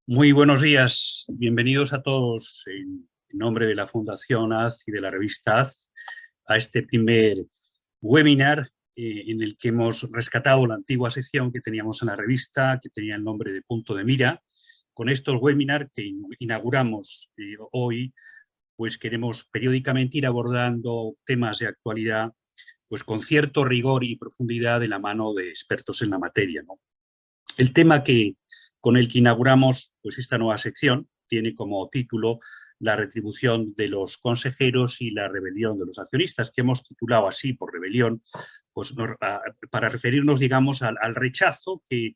Muy buenos días, bienvenidos a todos en nombre de la Fundación AZ y de la revista AZ a este primer webinar en el que hemos rescatado la antigua sección que teníamos en la revista, que tenía el nombre de Punto de Mira. Con estos webinars que inauguramos hoy, pues queremos periódicamente ir abordando temas de actualidad pues con cierto rigor y profundidad de la mano de expertos en la materia, ¿no? El tema con el que inauguramos pues, esta nueva sección tiene como título la retribución de los consejeros y la rebelión de los accionistas, que hemos titulado así por rebelión, pues, para referirnos, digamos, al rechazo que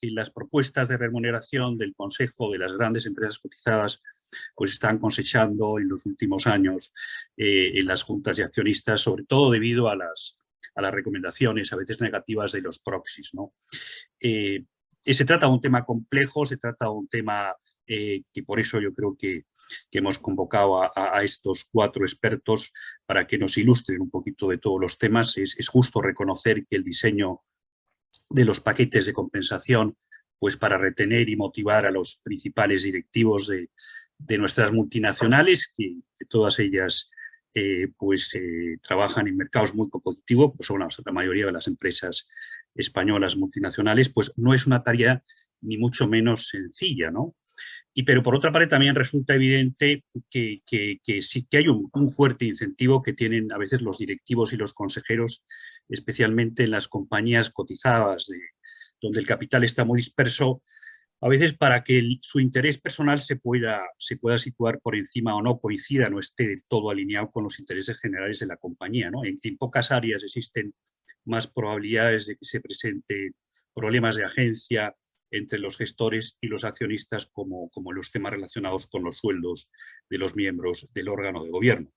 las propuestas de remuneración del Consejo de las grandes empresas cotizadas pues están cosechando en los últimos años en las juntas de accionistas, sobre todo debido a las recomendaciones a veces negativas de los proxies, ¿no? Se trata de un tema complejo, se trata de un tema que por eso yo creo que hemos convocado a estos cuatro expertos para que nos ilustren un poquito de todos los temas. Es justo reconocer que el diseño de los paquetes de compensación, pues para retener y motivar a los principales directivos de nuestras multinacionales, que todas ellas trabajan en mercados muy competitivos, pues son la mayoría de las empresas españolas multinacionales, pues no es una tarea ni mucho menos sencilla, ¿no? Pero por otra parte también resulta evidente que sí que hay un fuerte incentivo que tienen a veces los directivos y los consejeros, especialmente en las compañías cotizadas, donde el capital está muy disperso, a veces para que su interés personal se pueda situar por encima o no coincida, no esté del todo alineado con los intereses generales de la compañía, ¿no? En pocas áreas existen más probabilidades de que se presenten problemas de agencia entre los gestores y los accionistas como los temas relacionados con los sueldos de los miembros del órgano de gobierno.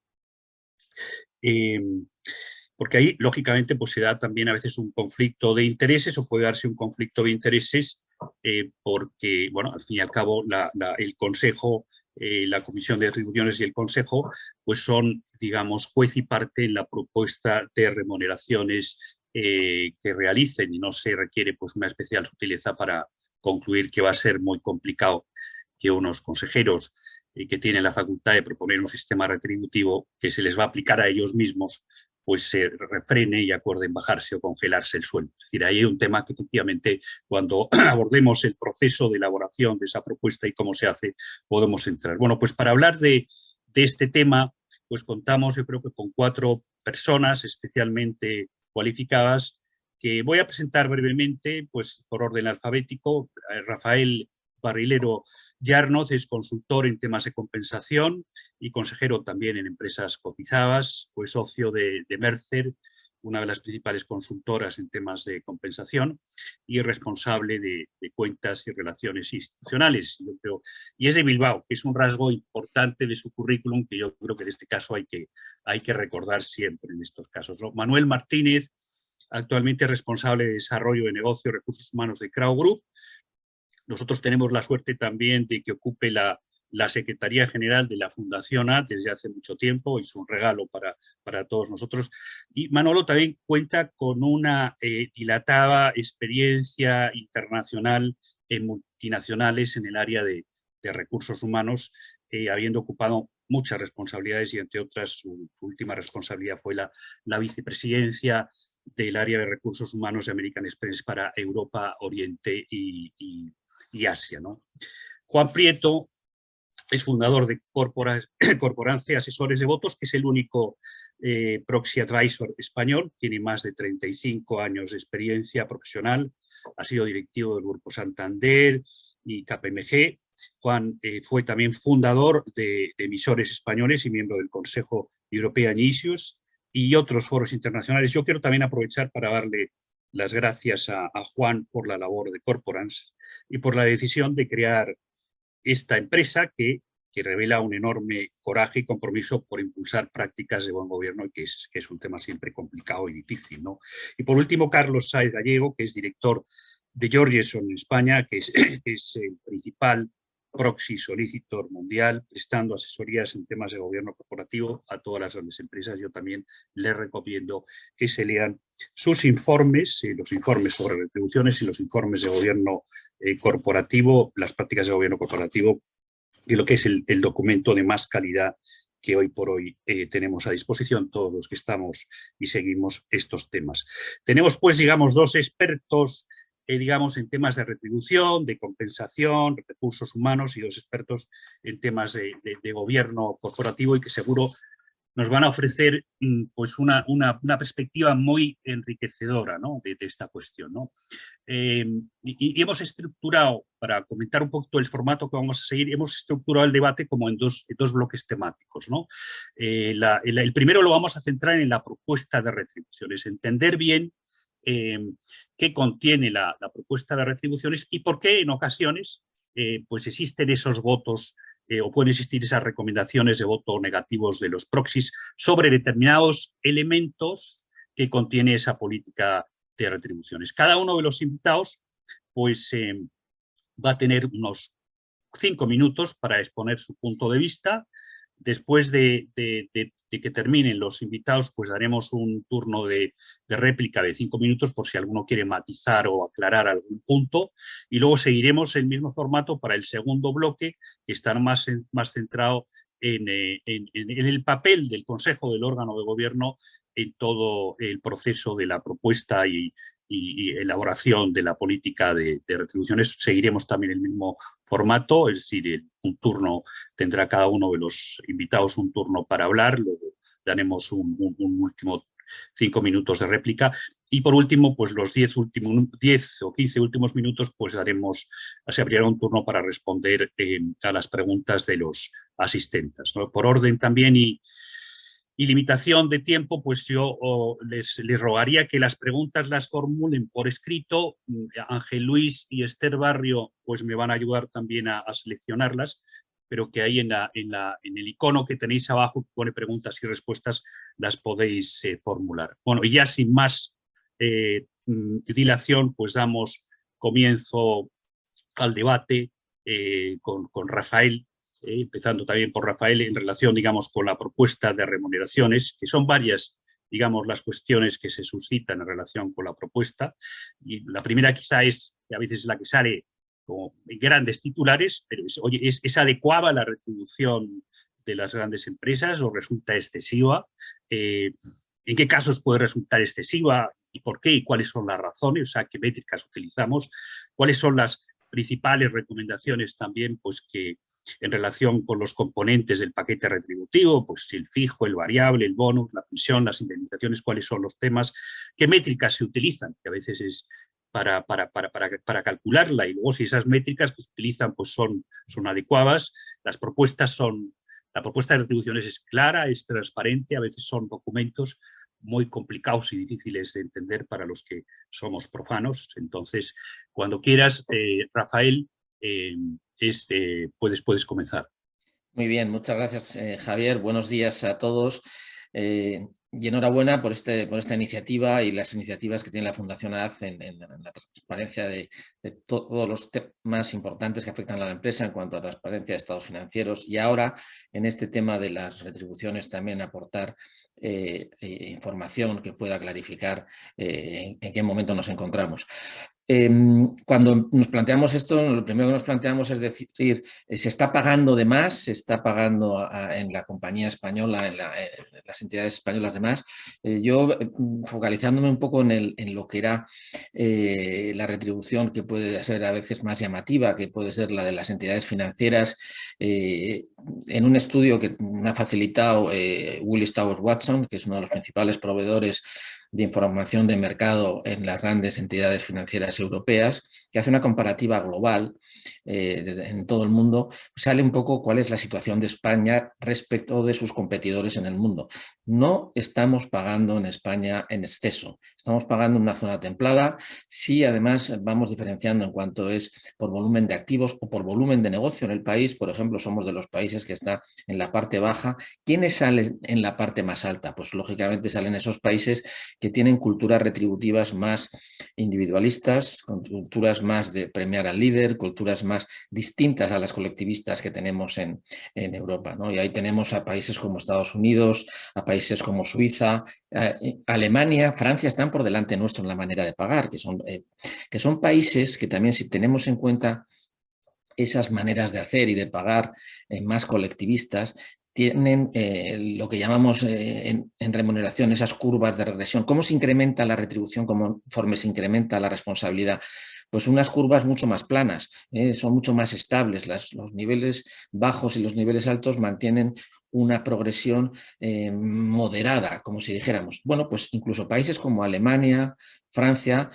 Porque ahí, lógicamente, pues se da también a veces un conflicto de intereses o puede darse un conflicto de intereses porque, bueno, al fin y al cabo, el Consejo, la Comisión de Atribuciones y el Consejo, pues son, digamos, juez y parte en la propuesta de remuneraciones que realicen y no se requiere pues una especial sutileza para concluir que va a ser muy complicado que unos consejeros que tienen la facultad de proponer un sistema retributivo que se les va a aplicar a ellos mismos, pues se refrene y acuerden bajarse o congelarse el sueldo. Es decir, ahí hay un tema que efectivamente cuando abordemos el proceso de elaboración de esa propuesta y cómo se hace, podemos entrar. Bueno, pues para hablar de este tema, pues contamos yo creo que con cuatro personas especialmente cualificadas que voy a presentar brevemente, pues por orden alfabético. Rafael Barrilero Yarnoz es consultor en temas de compensación y consejero también en empresas cotizadas. Fue socio de Mercer, una de las principales consultoras en temas de compensación, y responsable de cuentas y relaciones institucionales. Yo creo, y es de Bilbao, que es un rasgo importante de su currículum que yo creo que en este caso hay que recordar siempre en estos casos, ¿no? Manuel Martínez, actualmente responsable de desarrollo de negocio y recursos humanos de Crow Group. Nosotros tenemos la suerte también de que ocupe la Secretaría General de la Fundación A desde hace mucho tiempo, es un regalo para todos nosotros. Y Manolo también cuenta con una dilatada experiencia internacional en multinacionales en el área de recursos humanos, habiendo ocupado muchas responsabilidades y entre otras su última responsabilidad fue la vicepresidencia del área de recursos humanos de American Express para Europa, Oriente y Asia, ¿no? Juan Prieto es fundador de Corporance Asesores de Votos, que es el único proxy advisor español, tiene más de 35 años de experiencia profesional, ha sido directivo del Grupo Santander y KPMG. Juan fue también fundador de emisores españoles y miembro del Consejo European Issues y otros foros internacionales. Yo quiero también aprovechar para darle las gracias a Juan por la labor de Corporance y por la decisión de crear esta empresa que revela un enorme coraje y compromiso por impulsar prácticas de buen gobierno y que es un tema siempre complicado y difícil, ¿no? Y por último, Carlos Sáez Gallego, que es director de Georgeson en España, que es el principal proxy solicitor mundial, prestando asesorías en temas de gobierno corporativo a todas las grandes empresas. Yo también les recomiendo que se lean sus informes, los informes sobre retribuciones y los informes de gobierno corporativo, las prácticas de gobierno corporativo, y lo que es el documento de más calidad que hoy por hoy tenemos a disposición todos los que estamos y seguimos estos temas. Tenemos, pues, digamos, dos expertos digamos, en temas de retribución, de compensación, recursos humanos, y dos expertos en temas de gobierno corporativo, y que seguro nos van a ofrecer pues una perspectiva muy enriquecedora, ¿no?, de esta cuestión, ¿no? Y hemos estructurado, para comentar un poquito el formato que vamos a seguir, hemos estructurado el debate como en dos bloques temáticos, ¿no? El primero lo vamos a centrar en la propuesta de retribuciones, entender bien qué contiene la propuesta de retribuciones y por qué en ocasiones pues existen esos votos o pueden existir esas recomendaciones de voto negativos de los proxies sobre determinados elementos que contiene esa política de retribuciones. Cada uno de los invitados pues va a tener unos 5 minutos para exponer su punto de vista. Después de que terminen los invitados, pues daremos un turno de réplica de 5 minutos por si alguno quiere matizar o aclarar algún punto, y luego seguiremos el mismo formato para el segundo bloque, que está más centrado en el papel del Consejo del órgano de gobierno en todo el proceso de la propuesta y elaboración de la política de retribuciones. Seguiremos también el mismo formato, es decir, un turno tendrá cada uno de los invitados un turno para hablar, luego daremos un último 5 minutos de réplica, y por último, pues los 10 o 15 últimos minutos, pues se abrirá un turno para responder a las preguntas de los asistentes, ¿no? Por orden también y limitación de tiempo, pues yo les rogaría que las preguntas las formulen por escrito. Ángel Luis y Esther Barrio pues me van a ayudar también a seleccionarlas, pero que ahí en el icono que tenéis abajo, que pone preguntas y respuestas, las podéis formular. Bueno, y ya sin más dilación, pues damos comienzo al debate con Rafael, empezando también por Rafael en relación, digamos, con la propuesta de remuneraciones, que son varias, digamos, las cuestiones que se suscitan en relación con la propuesta. Y la primera quizá es, que a veces es la que sale como grandes titulares, pero oye, ¿es adecuada la retribución de las grandes empresas o resulta excesiva? ¿En qué casos puede resultar excesiva y por qué? ¿Y cuáles son las razones? O sea, ¿qué métricas utilizamos? ¿Cuáles son las principales recomendaciones también, pues, que en relación con los componentes del paquete retributivo, pues el fijo, el variable, el bonus, la pensión, las indemnizaciones, cuáles son los temas, qué métricas se utilizan, que a veces es para calcularla, y luego si esas métricas que se utilizan pues son adecuadas, la propuesta de retribuciones es clara, es transparente, a veces son documentos muy complicados y difíciles de entender para los que somos profanos. Entonces, cuando quieras, Rafael, puedes comenzar. Muy bien, muchas gracias, Javier. Buenos días a todos. Y enhorabuena por esta iniciativa y las iniciativas que tiene la Fundación AZ en la transparencia de todos los temas importantes que afectan a la empresa en cuanto a transparencia de estados financieros, y ahora en este tema de las retribuciones también aportar información que pueda clarificar en qué momento nos encontramos. Cuando nos planteamos esto, lo primero que nos planteamos es decir, ¿se está pagando de más? ¿Se está pagando en la compañía española, en las entidades españolas de más? Yo, focalizándome un poco en lo que era la retribución, que puede ser a veces más llamativa, que puede ser la de las entidades financieras, en un estudio que me ha facilitado Willis Towers Watson, que es uno de los principales proveedores de información de mercado en las grandes entidades financieras europeas, que hace una comparativa global en todo el mundo, sale un poco cuál es la situación de España respecto de sus competidores en el mundo. No estamos pagando en España en exceso, estamos pagando en una zona templada, sí, además vamos diferenciando en cuanto es por volumen de activos o por volumen de negocio en el país. Por ejemplo, somos de los países que está en la parte baja. ¿Quiénes salen en la parte más alta? Pues lógicamente salen esos países que tienen culturas retributivas más individualistas, culturas más de premiar al líder, culturas más distintas a las colectivistas que tenemos en Europa, ¿no? Y ahí tenemos a países como Estados Unidos, a países como Suiza, Alemania, Francia están por delante nuestro en la manera de pagar, que son países que también, si tenemos en cuenta esas maneras de hacer y de pagar más colectivistas, tienen lo que llamamos en remuneración esas curvas de regresión. ¿Cómo se incrementa la retribución conforme se incrementa la responsabilidad? Pues unas curvas mucho más planas, son mucho más estables. Los niveles bajos y los niveles altos mantienen una progresión moderada, como si dijéramos. Bueno, pues incluso países como Alemania, Francia,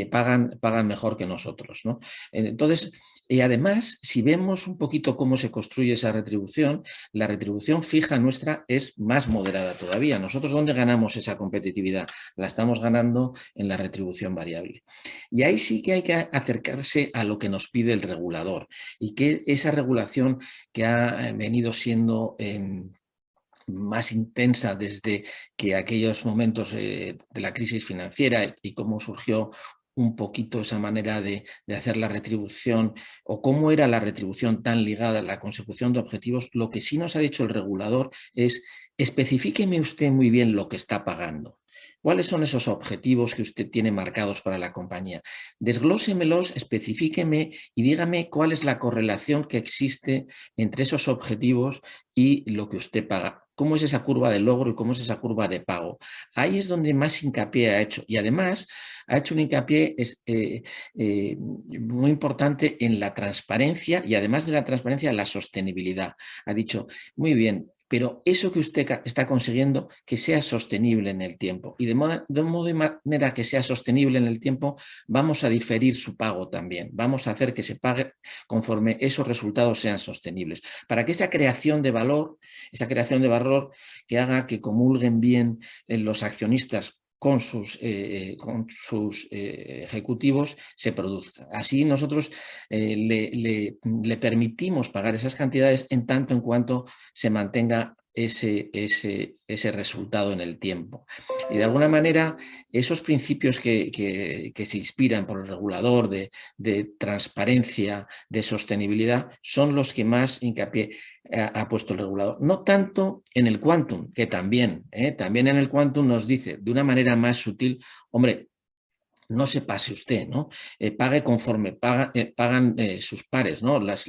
pagan mejor que nosotros, ¿no? Entonces, y además, si vemos un poquito cómo se construye esa retribución, la retribución fija nuestra es más moderada todavía. Nosotros, ¿dónde ganamos esa competitividad? La estamos ganando en la retribución variable. Y ahí sí que hay que acercarse a lo que nos pide el regulador y que esa regulación que ha venido siendo más intensa desde que aquellos momentos de la crisis financiera y cómo surgió un poquito esa manera de hacer la retribución o cómo era la retribución tan ligada a la consecución de objetivos, lo que sí nos ha dicho el regulador es: especifíqueme usted muy bien lo que está pagando. ¿Cuáles son esos objetivos que usted tiene marcados para la compañía? Desglósemelos, especifíqueme y dígame cuál es la correlación que existe entre esos objetivos y lo que usted paga. ¿Cómo es esa curva de logro y cómo es esa curva de pago? Ahí es donde más hincapié ha hecho. Y además ha hecho un hincapié muy importante en la transparencia y, además de la transparencia, la sostenibilidad. Ha dicho: muy bien, pero eso que usted está consiguiendo, que sea sostenible en el tiempo. Y de manera que sea sostenible en el tiempo, vamos a diferir su pago también. Vamos a hacer que se pague conforme esos resultados sean sostenibles. Para que esa creación de valor que haga que comulguen bien los accionistas con sus ejecutivos, se produzca. Así nosotros le permitimos pagar esas cantidades en tanto en cuanto se mantenga ese resultado en el tiempo. Y de alguna manera esos principios que se inspiran por el regulador de transparencia, de sostenibilidad, son los que más hincapié ha puesto el regulador. No tanto en el quantum, que también en el quantum nos dice de una manera más sutil: hombre, no se pase usted, ¿no? Pague conforme pagan sus pares, ¿no? Las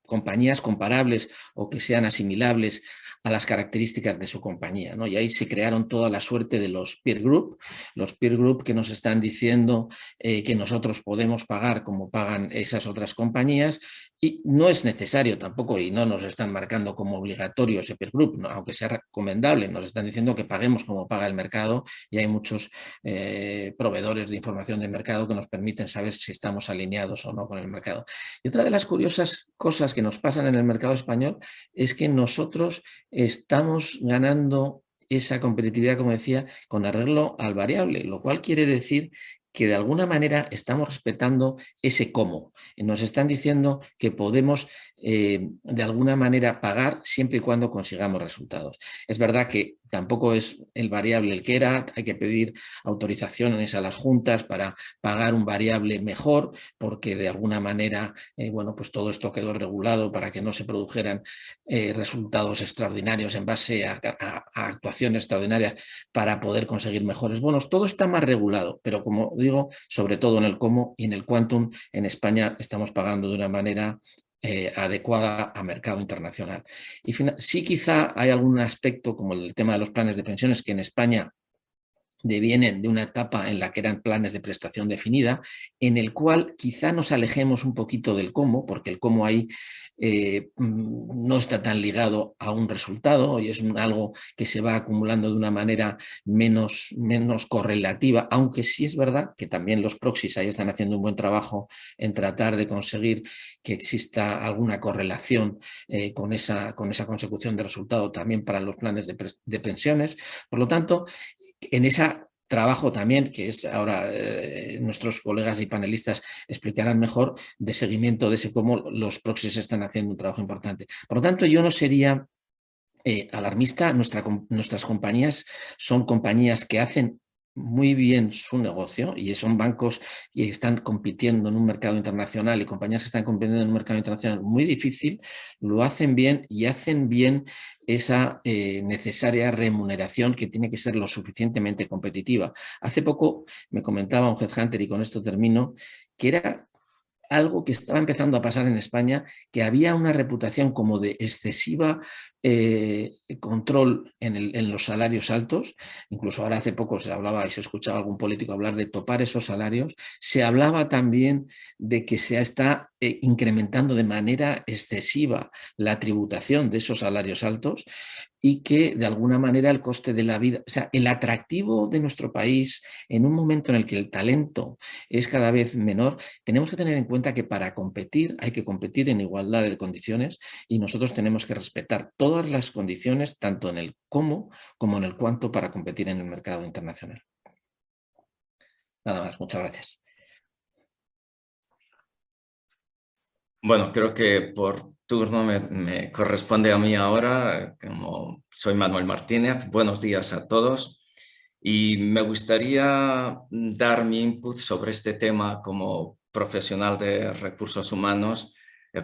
compañías comparables o que sean asimilables a las características de su compañía, ¿no? Y ahí se crearon toda la suerte de los peer group que nos están diciendo que nosotros podemos pagar como pagan esas otras compañías, y no es necesario tampoco, y no nos están marcando como obligatorio ese peer group, ¿no? Aunque sea recomendable, nos están diciendo que paguemos como paga el mercado, y hay muchos proveedores de información de mercado que nos permiten saber si estamos alineados o no con el mercado. Y otra de las curiosas cosas que nos pasan en el mercado español es que nosotros estamos ganando esa competitividad, como decía, con arreglo al variable, lo cual quiere decir que de alguna manera estamos respetando ese cómo. Nos están diciendo que podemos de alguna manera pagar siempre y cuando consigamos resultados. Es verdad que tampoco es el variable el que era, hay que pedir autorizaciones a las juntas para pagar un variable mejor, porque de alguna manera, bueno, pues todo esto quedó regulado para que no se produjeran resultados extraordinarios en base a actuaciones extraordinarias para poder conseguir mejores bonos. Todo está más regulado, pero como digo, sobre todo en el cómo y en el quantum, en España estamos pagando de una manera adecuada a mercado internacional. Y sí, quizá hay algún aspecto como el tema de los planes de pensiones, que en España devienen de una etapa en la que eran planes de prestación definida, en el cual quizá nos alejemos un poquito del cómo, porque el cómo ahí no está tan ligado a un resultado y es algo que se va acumulando de una manera menos correlativa, aunque sí es verdad que también los proxies ahí están haciendo un buen trabajo en tratar de conseguir que exista alguna correlación con esa consecución de resultado también para los planes de pensiones. Por lo tanto, en ese trabajo también, que es ahora nuestros colegas y panelistas explicarán mejor, de seguimiento de ese cómo los proxies están haciendo un trabajo importante. Por lo tanto, yo no sería alarmista. Nuestras compañías son compañías que hacen muy bien su negocio y son bancos que están compitiendo en un mercado internacional y compañías que están compitiendo en un mercado internacional muy difícil, lo hacen bien y hacen bien esa necesaria remuneración que tiene que ser lo suficientemente competitiva. Hace poco me comentaba un headhunter, y con esto termino, que era algo que estaba empezando a pasar en España, que había una reputación como de excesiva control en los salarios altos. Incluso ahora hace poco se hablaba y se escuchaba algún político hablar de topar esos salarios. Se hablaba también de que se está incrementando de manera excesiva la tributación de esos salarios altos y que de alguna manera el coste de la vida, o sea, el atractivo de nuestro país en un momento en el que el talento es cada vez menor, tenemos que tener en cuenta que para competir hay que competir en igualdad de condiciones y nosotros tenemos que respetar todas las condiciones, tanto en el cómo como en el cuánto, para competir en el mercado internacional. Nada más, muchas gracias. Bueno, creo que por turno me corresponde a mí ahora, como soy Manuel Martínez. Buenos días a todos. Y me gustaría dar mi input sobre este tema como profesional de recursos humanos,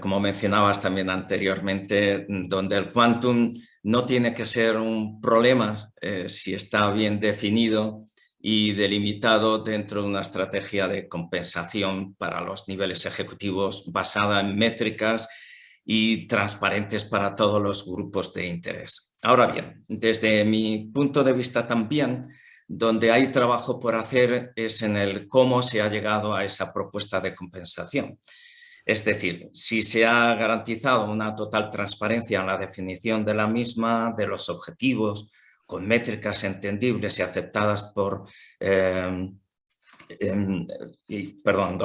como mencionabas también anteriormente, donde el quantum no tiene que ser un problema si está bien definido y delimitado dentro de una estrategia de compensación para los niveles ejecutivos basada en métricas y transparentes para todos los grupos de interés. Ahora bien, desde mi punto de vista también, donde hay trabajo por hacer es en el cómo se ha llegado a esa propuesta de compensación. Es decir, si se ha garantizado una total transparencia en la definición de la misma, de los objetivos, con métricas entendibles y aceptadas por... de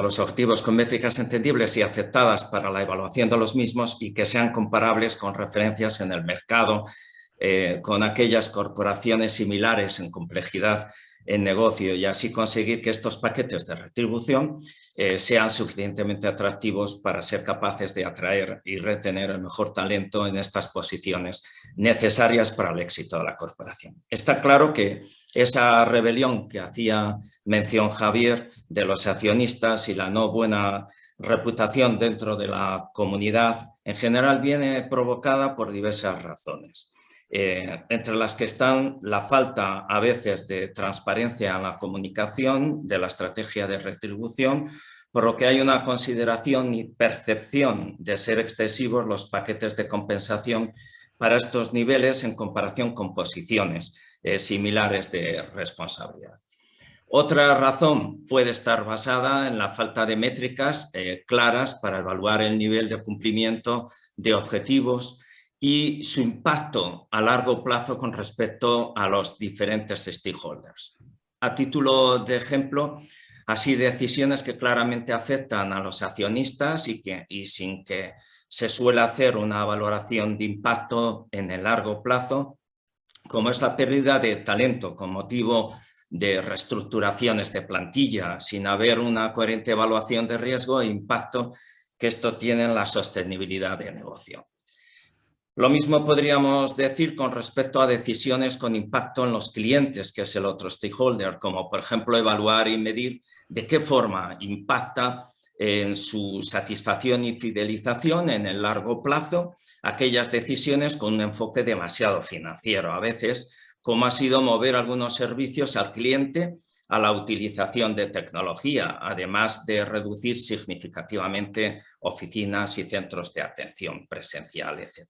los objetivos con métricas entendibles y aceptadas para la evaluación de los mismos y que sean comparables con referencias en el mercado, con aquellas corporaciones similares en complejidad en negocio, y así conseguir que estos paquetes de retribución sean suficientemente atractivos para ser capaces de atraer y retener el mejor talento en estas posiciones necesarias para el éxito de la corporación. Está claro que esa rebelión que hacía mención Javier de los accionistas y la no buena reputación dentro de la comunidad en general viene provocada por diversas razones. Entre las que están la falta a veces de transparencia en la comunicación de la estrategia de retribución, por lo que hay una consideración y percepción de ser excesivos los paquetes de compensación para estos niveles en comparación con posiciones similares de responsabilidad. Otra razón puede estar basada en la falta de métricas claras para evaluar el nivel de cumplimiento de objetivos y su impacto a largo plazo con respecto a los diferentes stakeholders. A título de ejemplo, así decisiones que claramente afectan a los accionistas y sin que se suele hacer una valoración de impacto en el largo plazo, como es la pérdida de talento con motivo de reestructuraciones de plantilla, sin haber una coherente evaluación de riesgo e impacto que esto tiene en la sostenibilidad de negocio. Lo mismo podríamos decir con respecto a decisiones con impacto en los clientes, que es el otro stakeholder, como por ejemplo evaluar y medir de qué forma impacta en su satisfacción y fidelización en el largo plazo aquellas decisiones con un enfoque demasiado financiero. A veces, como ha sido mover algunos servicios al cliente a la utilización de tecnología, además de reducir significativamente oficinas y centros de atención presencial, etc.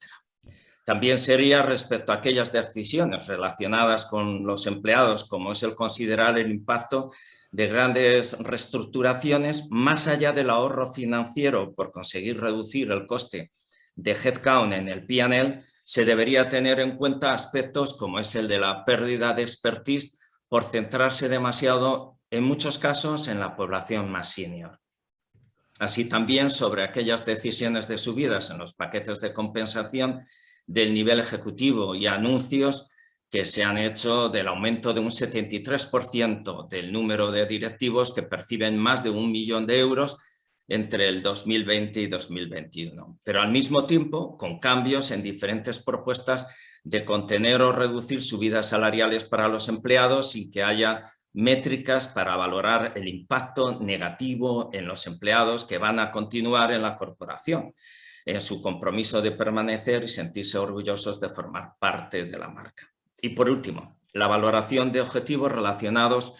También sería respecto a aquellas decisiones relacionadas con los empleados, como es el considerar el impacto de grandes reestructuraciones más allá del ahorro financiero por conseguir reducir el coste de headcount en el P&L, se debería tener en cuenta aspectos como es el de la pérdida de expertise por centrarse demasiado, en muchos casos, en la población más senior. Así también sobre aquellas decisiones de subidas en los paquetes de compensación del nivel ejecutivo y anuncios que se han hecho del aumento de un 73% del número de directivos que perciben más de 1 millón de euros entre el 2020 y 2021. Pero al mismo tiempo, con cambios en diferentes propuestas de contener o reducir subidas salariales para los empleados y que haya métricas para valorar el impacto negativo en los empleados que van a continuar en la corporación, en su compromiso de permanecer y sentirse orgullosos de formar parte de la marca. Y por último, la valoración de objetivos relacionados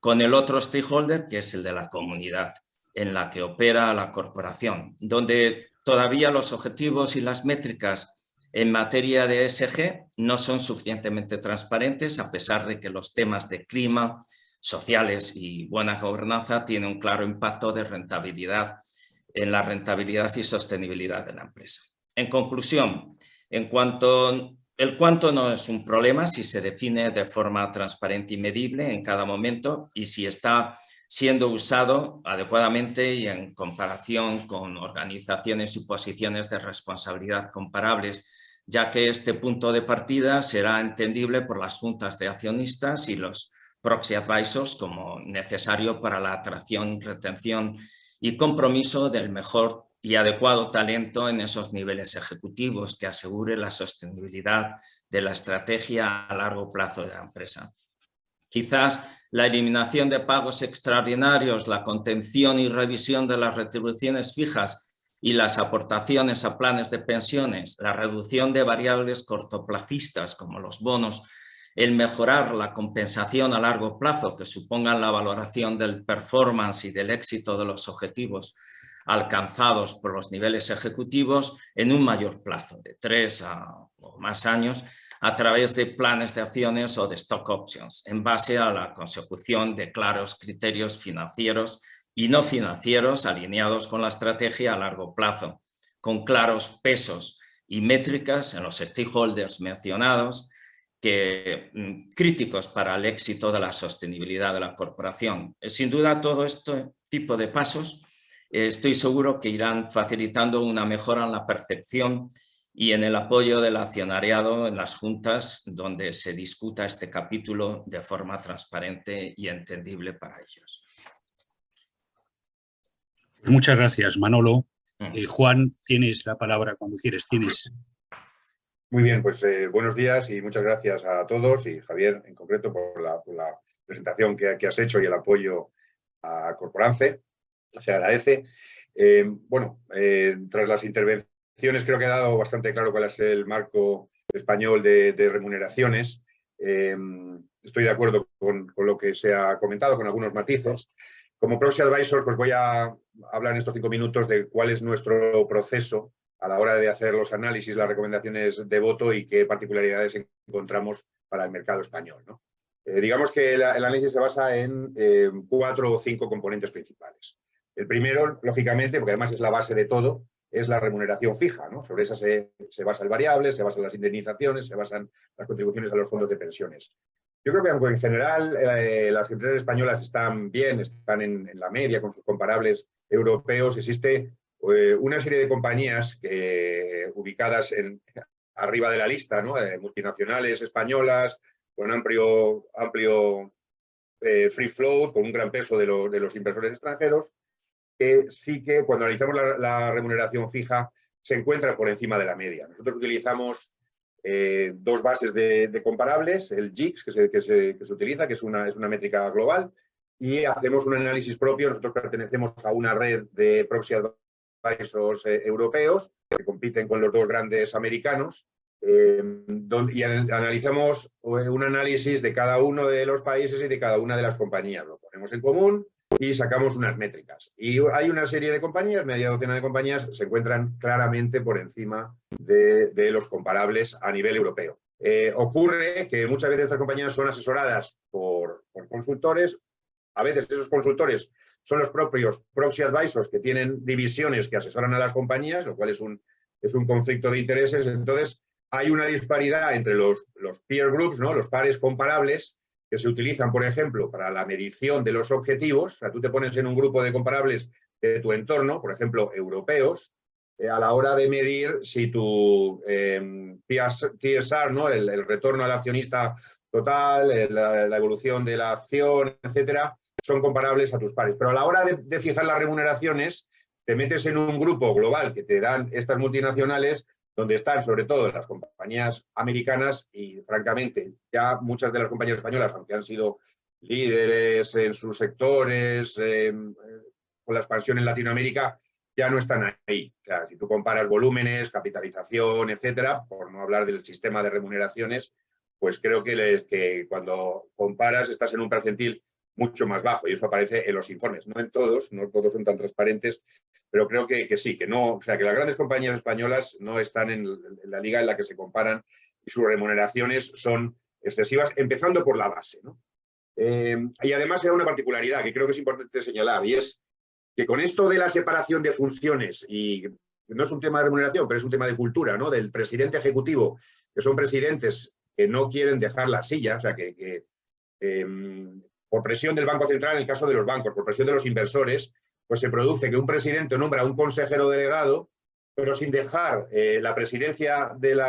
con el otro stakeholder, que es el de la comunidad en la que opera la corporación, donde todavía los objetivos y las métricas en materia de ESG no son suficientemente transparentes, a pesar de que los temas de clima, sociales y buena gobernanza tienen un claro impacto de rentabilidad en la rentabilidad y sostenibilidad de la empresa. En conclusión, el cuánto no es un problema si se define de forma transparente y medible en cada momento y si está siendo usado adecuadamente y en comparación con organizaciones y posiciones de responsabilidad comparables, ya que este punto de partida será entendible por las juntas de accionistas y los proxy advisors como necesario para la atracción, retención y compromiso del mejor y adecuado talento en esos niveles ejecutivos que asegure la sostenibilidad de la estrategia a largo plazo de la empresa. Quizás la eliminación de pagos extraordinarios, la contención y revisión de las retribuciones fijas y las aportaciones a planes de pensiones, la reducción de variables cortoplacistas como los bonos, el mejorar la compensación a largo plazo que supongan la valoración del performance y del éxito de los objetivos alcanzados por los niveles ejecutivos en un mayor plazo, de 3 o más años, a través de planes de acciones o de stock options, en base a la consecución de claros criterios financieros y no financieros alineados con la estrategia a largo plazo, con claros pesos y métricas en los stakeholders mencionados, críticos para el éxito de la sostenibilidad de la corporación. Sin duda, todo este tipo de pasos estoy seguro que irán facilitando una mejora en la percepción y en el apoyo del accionariado en las juntas donde se discuta este capítulo de forma transparente y entendible para ellos. Pues muchas gracias, Manolo. Juan, tienes la palabra cuando quieres. Muy bien, pues buenos días y muchas gracias a todos y Javier en concreto por la presentación que has hecho y el apoyo a Corporance. Se agradece. Tras las intervenciones creo que ha dado bastante claro cuál es el marco español de remuneraciones. Estoy de acuerdo con lo que se ha comentado, con algunos matices. Como Proxy Advisors, pues voy a hablar en estos 5 minutos de cuál es nuestro proceso a la hora de hacer los análisis, las recomendaciones de voto y qué particularidades encontramos para el mercado español, ¿no? Digamos que el análisis se basa en 4 o 5 componentes principales. El primero, lógicamente, porque además es la base de todo, es la remuneración fija, ¿no? Sobre esa se basa el variable, se basan las indemnizaciones, se basan las contribuciones a los fondos de pensiones. Yo creo que aunque en general las empresas españolas están bien, están en la media con sus comparables europeos, existe una serie de compañías ubicadas arriba de la lista, ¿no? Multinacionales españolas, con amplio free float, con un gran peso de los inversores extranjeros, que sí que cuando analizamos la remuneración fija se encuentra por encima de la media. Nosotros utilizamos 2 bases de comparables, el GICS que se utiliza, que es una métrica global, y hacemos un análisis propio. Nosotros pertenecemos a una red de proxy advisors europeos que compiten con los 2 grandes americanos, y analizamos un análisis de cada uno de los países y de cada una de las compañías. Lo ponemos en común y sacamos unas métricas. Y hay una serie de compañías, media docena de compañías, se encuentran claramente por encima de los comparables a nivel europeo. Ocurre que muchas veces estas compañías son asesoradas por consultores. A veces esos consultores son los propios proxy advisors que tienen divisiones que asesoran a las compañías, lo cual es un conflicto de intereses. Entonces, hay una disparidad entre los peer groups, ¿no? Los pares comparables, que se utilizan, por ejemplo, para la medición de los objetivos. O sea, tú te pones en un grupo de comparables de tu entorno, por ejemplo, europeos, a la hora de medir si tu TSR, ¿no? El retorno al accionista total, la evolución de la acción, etcétera, son comparables a tus pares. Pero a la hora de fijar las remuneraciones, te metes en un grupo global que te dan estas multinacionales, donde están sobre todo las compañías americanas y, francamente, ya muchas de las compañías españolas, aunque han sido líderes en sus sectores, con la expansión en Latinoamérica, ya no están ahí. O sea, si tú comparas volúmenes, capitalización, etcétera, por no hablar del sistema de remuneraciones, pues creo que cuando comparas estás en un percentil mucho más bajo, y eso aparece en los informes, no en todos, no todos son tan transparentes, pero creo que sí, que no, o sea, que las grandes compañías españolas no están en la liga en la que se comparan y sus remuneraciones son excesivas, empezando por la base, ¿no? Y además se da una particularidad que creo que es importante señalar, y es que con esto de la separación de funciones, y no es un tema de remuneración, pero es un tema de cultura, ¿no? Del presidente ejecutivo, que son presidentes que no quieren dejar la silla, o sea, por presión del Banco Central, en el caso de los bancos, por presión de los inversores, pues se produce que un presidente nombra a un consejero delegado, pero sin dejar la presidencia del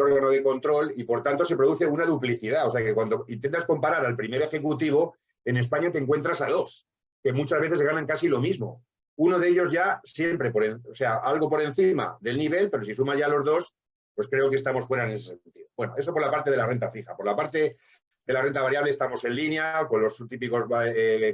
órgano de control, y por tanto se produce una duplicidad. O sea que cuando intentas comparar al primer ejecutivo, en España te encuentras a dos, que muchas veces ganan casi lo mismo. Uno de ellos ya siempre, o sea, algo por encima del nivel, pero si suma ya los dos, pues creo que estamos fuera en ese sentido. Bueno, eso por la parte de la renta fija. Por la parte de la renta variable estamos en línea con los típicos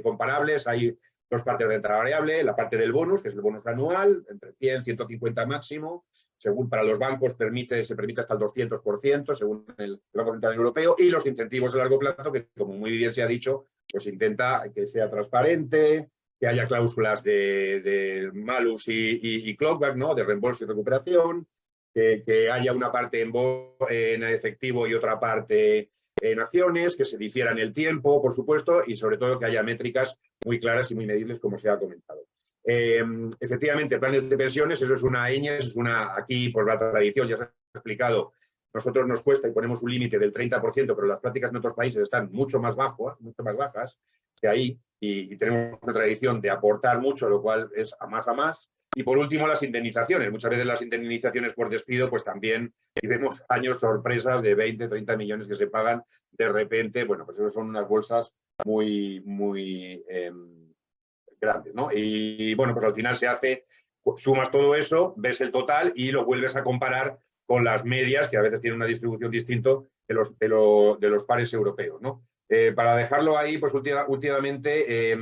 comparables. Hay dos partes de renta variable, la parte del bonus, que es el bonus anual, entre 100 y 150 máximo, según para los bancos se permite hasta el 200%, según el Banco Central Europeo, y los incentivos de largo plazo, que como muy bien se ha dicho, pues intenta que sea transparente, que haya cláusulas de malus y clawback, ¿no? De reembolso y recuperación, que haya una parte en efectivo y otra parte en acciones, que se difiera en el tiempo, por supuesto, y sobre todo que haya métricas muy claras y muy medibles, como se ha comentado. Efectivamente, planes de pensiones, eso es una eso es aquí por la tradición, ya se ha explicado, nosotros nos cuesta y ponemos un límite del 30%, pero las prácticas en otros países están mucho más bajas que ahí, y tenemos una tradición de aportar mucho, lo cual es a más. Y por último, las indemnizaciones. Muchas veces las indemnizaciones por despido, pues también, y vemos años sorpresas de 20, 30 millones que se pagan de repente. Bueno, pues eso son unas bolsas muy grandes, ¿no? Y bueno, pues al final sumas todo eso, ves el total y lo vuelves a comparar con las medias, que a veces tienen una distribución distinta de los pares europeos, ¿no? Para dejarlo ahí, pues últimamente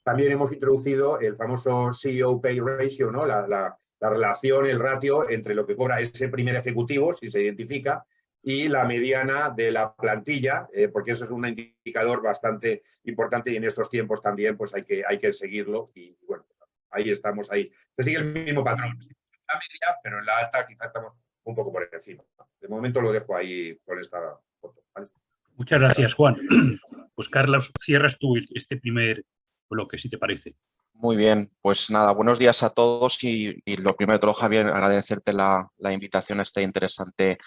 también hemos introducido el famoso CEO Pay Ratio, ¿no? La relación, el ratio entre lo que cobra ese primer ejecutivo, si se identifica, y la mediana de la plantilla, porque eso es un indicador bastante importante, y en estos tiempos también pues hay que seguirlo, y bueno, ahí estamos, ahí. Se sigue el mismo patrón. La media, pero en la alta quizás estamos un poco por encima. De momento lo dejo ahí con esta foto, ¿vale? Muchas gracias, Juan. Pues Carlos, cierras tú este primer bloque, si te parece. Muy bien, pues nada, buenos días a todos, y lo primero de todo, Javier, agradecerte la invitación a este interesante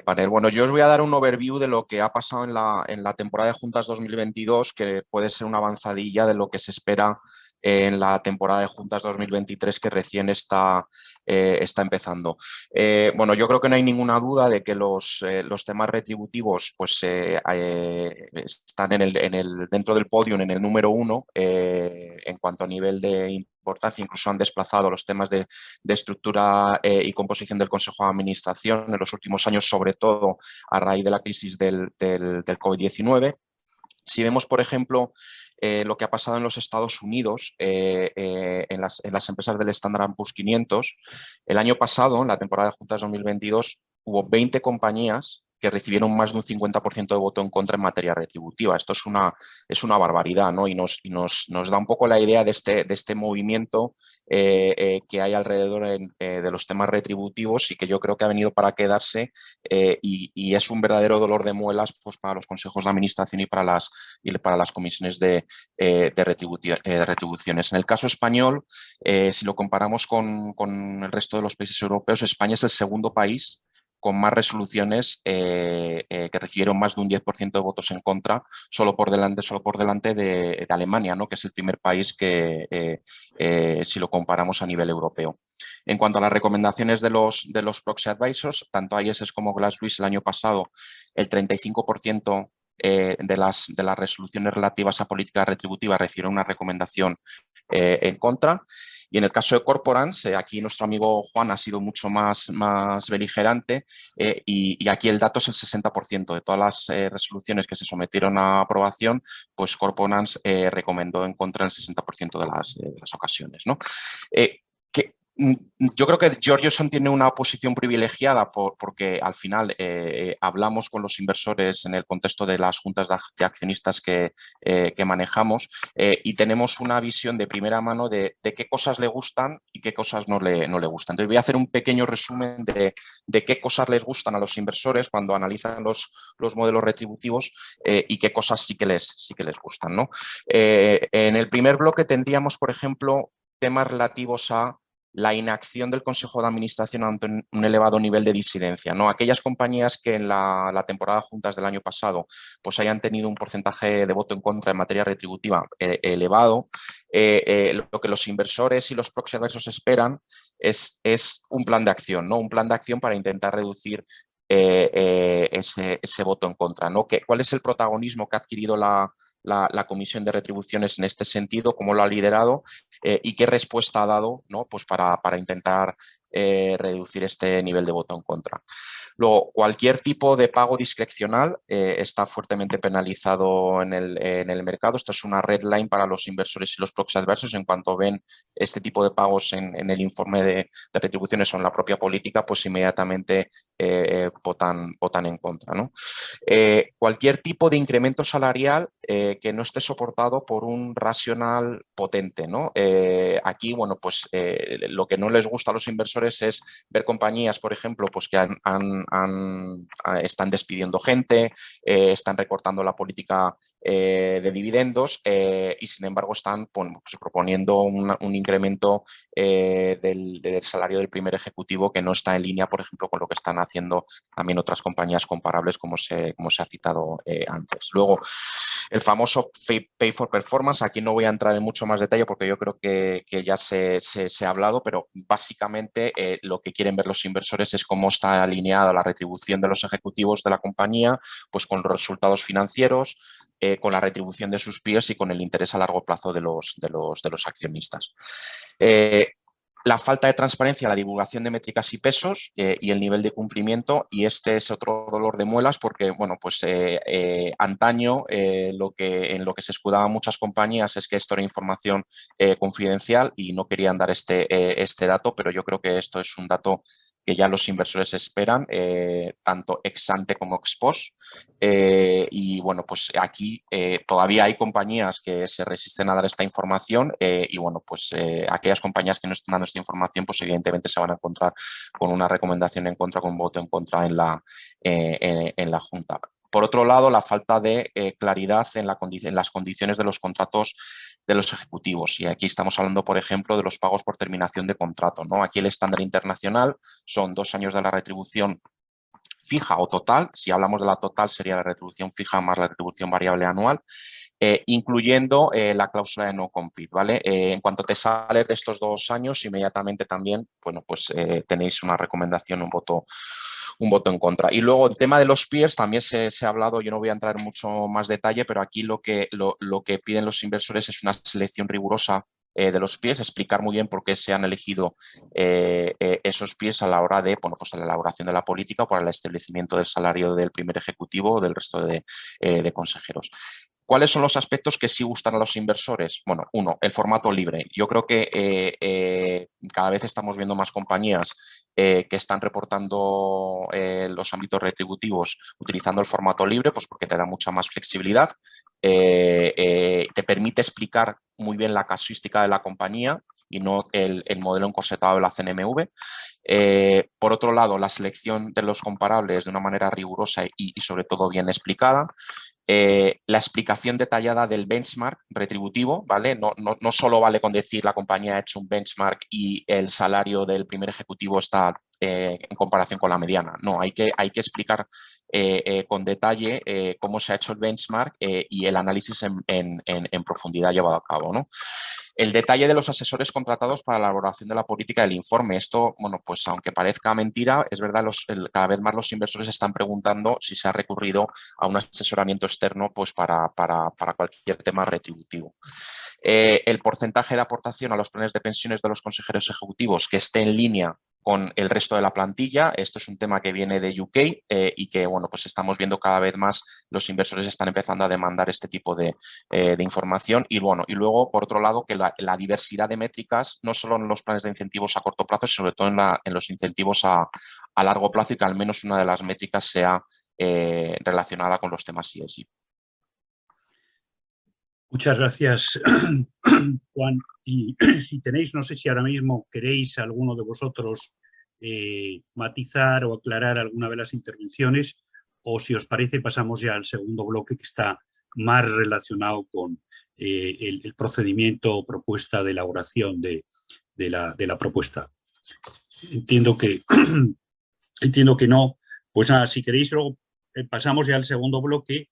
panel. Bueno, yo os voy a dar un overview de lo que ha pasado en la temporada de juntas 2022, que puede ser una avanzadilla de lo que se espera en la temporada de juntas 2023, que recién está empezando. Bueno, yo creo que no hay ninguna duda de que los temas retributivos pues, están dentro del podium en el número 1 en cuanto a nivel de importancia. Incluso han desplazado los temas de estructura y composición del Consejo de Administración en los últimos años, sobre todo a raíz de la crisis del COVID-19. Si vemos, por ejemplo, lo que ha pasado en los Estados Unidos en las empresas del Standard & Poor's 500, el año pasado, en la temporada de juntas 2022, hubo 20 compañías que recibieron más de un 50% de voto en contra en materia retributiva. Esto es una barbaridad, ¿no? Y nos da un poco la idea de este movimiento que hay alrededor de los temas retributivos, y que yo creo que ha venido para quedarse, y es un verdadero dolor de muelas pues, para los consejos de administración y para las comisiones de retribuciones. En el caso español, si lo comparamos con el resto de los países europeos, España es el segundo país con más resoluciones que recibieron más de un 10% de votos en contra, solo por delante de Alemania, ¿no? Que es el primer país que, si lo comparamos a nivel europeo. En cuanto a las recomendaciones de los proxy advisors, tanto ISS como Glass Lewis el año pasado, el 35% de las resoluciones relativas a política retributiva recibieron una recomendación en contra. Y en el caso de Corporance, aquí nuestro amigo Juan ha sido mucho más beligerante y aquí el dato es el 60% de todas las resoluciones que se sometieron a aprobación, pues Corporance recomendó en contra en el 60% de las ocasiones, ¿no? Yo creo que Georgeson tiene una posición privilegiada porque al final hablamos con los inversores en el contexto de las juntas de accionistas que manejamos y tenemos una visión de primera mano de qué cosas le gustan y qué cosas no le gustan. Entonces voy a hacer un pequeño resumen de qué cosas les gustan a los inversores cuando analizan los modelos retributivos y qué cosas sí que les gustan, ¿no? En el primer bloque tendríamos, por ejemplo, temas relativos a la inacción del Consejo de Administración ante un elevado nivel de disidencia, ¿no? Aquellas compañías que en la temporada de juntas del año pasado pues hayan tenido un porcentaje de voto en contra en materia retributiva elevado, lo que los inversores y los proxy adversos esperan es un plan de acción, ¿no? Un plan de acción para intentar reducir ese voto en contra, ¿no? ¿Cuál es el protagonismo que ha adquirido la Comisión de Retribuciones en este sentido, cómo lo ha liderado y qué respuesta ha dado, ¿no? Pues para intentar reducir este nivel de voto en contra? Luego, cualquier tipo de pago discrecional está fuertemente penalizado en el mercado. Esto es una red line para los inversores y los proxy adversos. En cuanto ven este tipo de pagos en el informe de retribuciones o en la propia política, pues inmediatamente votan en contra, ¿no? Cualquier tipo de incremento salarial que no esté soportado por un racional potente, ¿no? Aquí, bueno, pues lo que no les gusta a los inversores es ver compañías, por ejemplo, pues que están despidiendo gente, están recortando la política de dividendos y sin embargo están pues, proponiendo un incremento del salario del primer ejecutivo que no está en línea, por ejemplo, con lo que están haciendo también otras compañías comparables como se ha citado antes. Luego, el famoso Pay for Performance, aquí no voy a entrar en mucho más detalle porque yo creo que ya se ha hablado, pero básicamente lo que quieren ver los inversores es cómo está alineada la retribución de los ejecutivos de la compañía pues con los resultados financieros, con la retribución de sus peers y con el interés a largo plazo de los accionistas. La falta de transparencia, la divulgación de métricas y pesos y el nivel de cumplimiento, y este es otro dolor de muelas porque, bueno, pues antaño en lo que se escudaban muchas compañías es que esto era información confidencial y no querían dar este dato, pero yo creo que esto es un dato que ya los inversores esperan, tanto ex ante como ex post. Y bueno, pues aquí todavía hay compañías que se resisten a dar esta información y bueno, pues aquellas compañías que no están dando esta información, pues evidentemente se van a encontrar con una recomendación en contra, con un voto en contra en la Junta. Por otro lado, la falta de claridad en las condiciones de los contratos de los ejecutivos. Y aquí estamos hablando, por ejemplo, de los pagos por terminación de contrato, ¿no? Aquí el estándar internacional son 2 años de la retribución fija o total. Si hablamos de la total, sería la retribución fija más la retribución variable anual, incluyendo la cláusula de no compete, ¿vale? En cuanto te sales de estos 2 años, inmediatamente también, bueno, pues tenéis una recomendación, un voto en contra. Y luego el tema de los peers también se ha hablado, yo no voy a entrar en mucho más detalle, pero aquí lo que piden los inversores es una selección rigurosa de los peers, explicar muy bien por qué se han elegido esos peers a la hora de, bueno, pues a la elaboración de la política o para el establecimiento del salario del primer ejecutivo o del resto de consejeros. ¿Cuáles son los aspectos que sí gustan a los inversores? Bueno, uno, el formato libre. Yo creo que cada vez estamos viendo más compañías que están reportando los ámbitos retributivos utilizando el formato libre, pues porque te da mucha más flexibilidad, te permite explicar muy bien la casuística de la compañía y no el modelo encorsetado de la CNMV. Por otro lado, la selección de los comparables de una manera rigurosa y sobre todo bien explicada. La explicación detallada del benchmark retributivo, ¿vale? No solo vale con decir la compañía ha hecho un benchmark y el salario del primer ejecutivo está en comparación con la mediana. No, hay que explicar con detalle cómo se ha hecho el benchmark y el análisis en profundidad llevado a cabo, ¿no? El detalle de los asesores contratados para la elaboración de la política del informe. Esto, bueno, pues aunque parezca mentira, es verdad, cada vez más los inversores están preguntando si se ha recurrido a un asesoramiento externo pues para cualquier tema retributivo. El porcentaje de aportación a los planes de pensiones de los consejeros ejecutivos que esté en línea con el resto de la plantilla. Esto es un tema que viene de UK y que, bueno, pues estamos viendo cada vez más los inversores están empezando a demandar este tipo de información. Y bueno, y luego, por otro lado, que la diversidad de métricas, no solo en los planes de incentivos a corto plazo, sino sobre todo en los incentivos a largo plazo, y que al menos una de las métricas sea relacionada con los temas ESG. Muchas gracias, Juan. Y si tenéis, no sé si ahora mismo queréis alguno de vosotros matizar o aclarar alguna de las intervenciones, o si os parece pasamos ya al segundo bloque que está más relacionado con el procedimiento o propuesta de elaboración de la propuesta. Entiendo que no. Pues nada, si queréis luego pasamos ya al segundo bloque.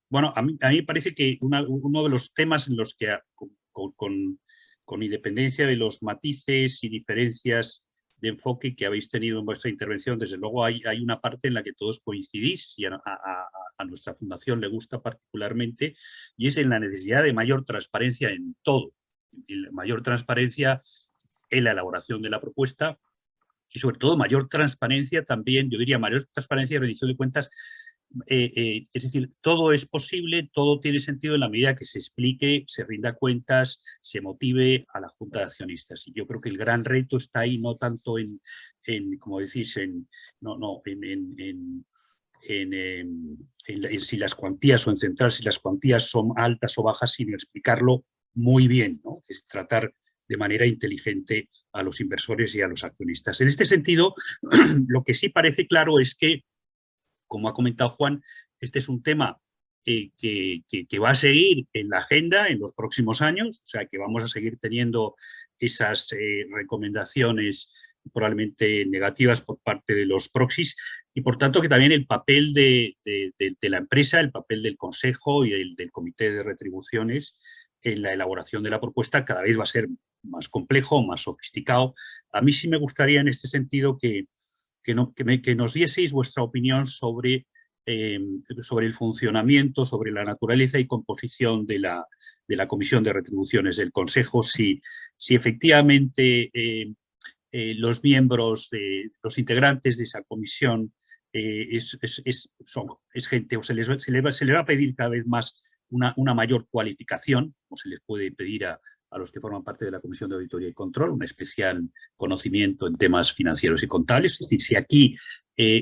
Bueno, a mí me parece que uno de los temas en los que, con independencia de los matices y diferencias de enfoque que habéis tenido en vuestra intervención, desde luego hay una parte en la que todos coincidís y a nuestra fundación le gusta particularmente, y es en la necesidad de mayor transparencia en todo, y mayor transparencia en la elaboración de la propuesta y sobre todo mayor transparencia también, yo diría mayor transparencia y rendición de cuentas. Es decir, todo es posible, todo tiene sentido en la medida que se explique, se rinda cuentas, se motive a la Junta de Accionistas. Y yo creo que el gran reto está ahí, no tanto en como decís, en si las cuantías o en centrar si las cuantías son altas o bajas, sino explicarlo muy bien, ¿no? Es tratar de manera inteligente a los inversores y a los accionistas. En este sentido, lo que sí parece claro es que, como ha comentado Juan, este es un tema que va a seguir en la agenda en los próximos años, o sea que vamos a seguir teniendo esas recomendaciones probablemente negativas por parte de los proxies, y por tanto que también el papel de la empresa, el papel del consejo y el del comité de retribuciones en la elaboración de la propuesta cada vez va a ser más complejo, más sofisticado. A mí sí me gustaría en este sentido que nos dieseis vuestra opinión sobre el funcionamiento, sobre la naturaleza y composición de la Comisión de Retribuciones del Consejo, si efectivamente los miembros, los integrantes de esa comisión es gente, o se les va a pedir cada vez más una mayor cualificación, como se les puede pedir a los que forman parte de la Comisión de Auditoría y Control, un especial conocimiento en temas financieros y contables. Es decir, si aquí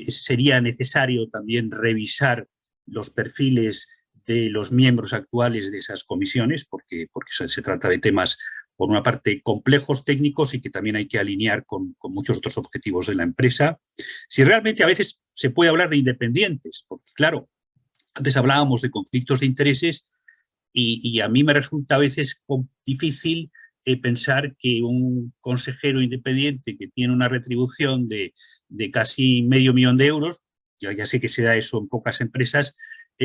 sería necesario también revisar los perfiles de los miembros actuales de esas comisiones, porque se trata de temas, por una parte, complejos técnicos y que también hay que alinear con muchos otros objetivos de la empresa. Si realmente a veces se puede hablar de independientes, porque claro, antes hablábamos de conflictos de intereses y a mí me resulta a veces difícil pensar que un consejero independiente que tiene una retribución de casi $500,000 de euros, ya sé que se da eso en pocas empresas,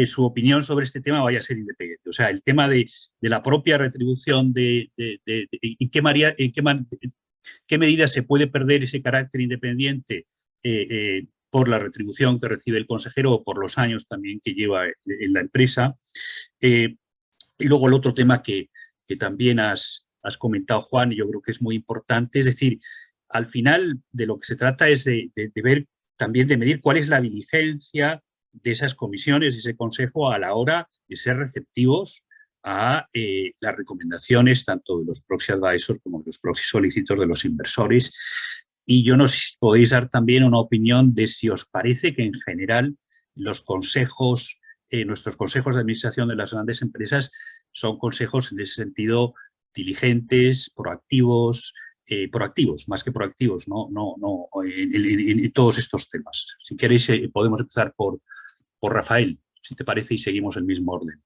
su opinión sobre este tema vaya a ser independiente. O sea, el tema de la propia retribución, en qué medida se puede perder ese carácter independiente por la retribución que recibe el consejero o por los años también que lleva en la empresa. Y luego el otro tema que también has comentado, Juan, y yo creo que es muy importante, es decir, al final de lo que se trata es de ver, también de medir cuál es la diligencia de esas comisiones, de ese consejo a la hora de ser receptivos a las recomendaciones tanto de los proxy advisors como de los proxy solicitors de los inversores. Y yo no sé si podéis dar también una opinión de si os parece que en general los consejos, nuestros consejos de administración de las grandes empresas son consejos en ese sentido diligentes, proactivos más que proactivos, en todos estos temas. Si queréis podemos empezar por Rafael, si te parece, y seguimos el mismo orden.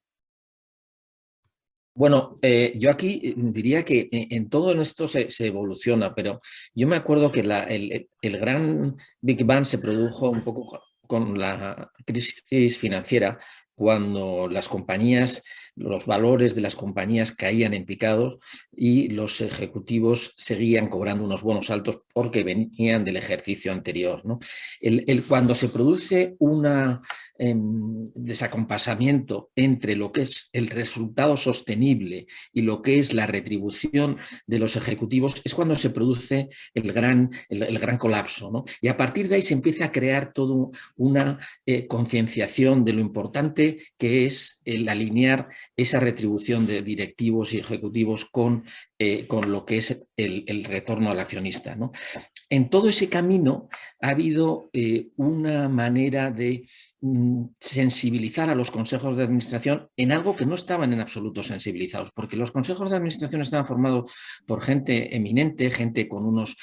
Bueno, yo aquí diría que en todo esto se evoluciona, pero yo me acuerdo que el gran Big Bang se produjo un poco con la crisis financiera, cuando las compañías, los valores de las compañías caían en picados y los ejecutivos seguían cobrando unos bonos altos porque venían del ejercicio anterior, ¿no? Cuando se produce una desacompasamiento entre lo que es el resultado sostenible y lo que es la retribución de los ejecutivos, es cuando se produce el gran colapso, ¿no? Y a partir de ahí se empieza a crear toda una concienciación de lo importante que es el alinear esa retribución de directivos y ejecutivos con lo que es el retorno al accionista, ¿no? En todo ese camino ha habido una manera de sensibilizar a los consejos de administración en algo que no estaban en absoluto sensibilizados, porque los consejos de administración estaban formados por gente eminente, gente con unos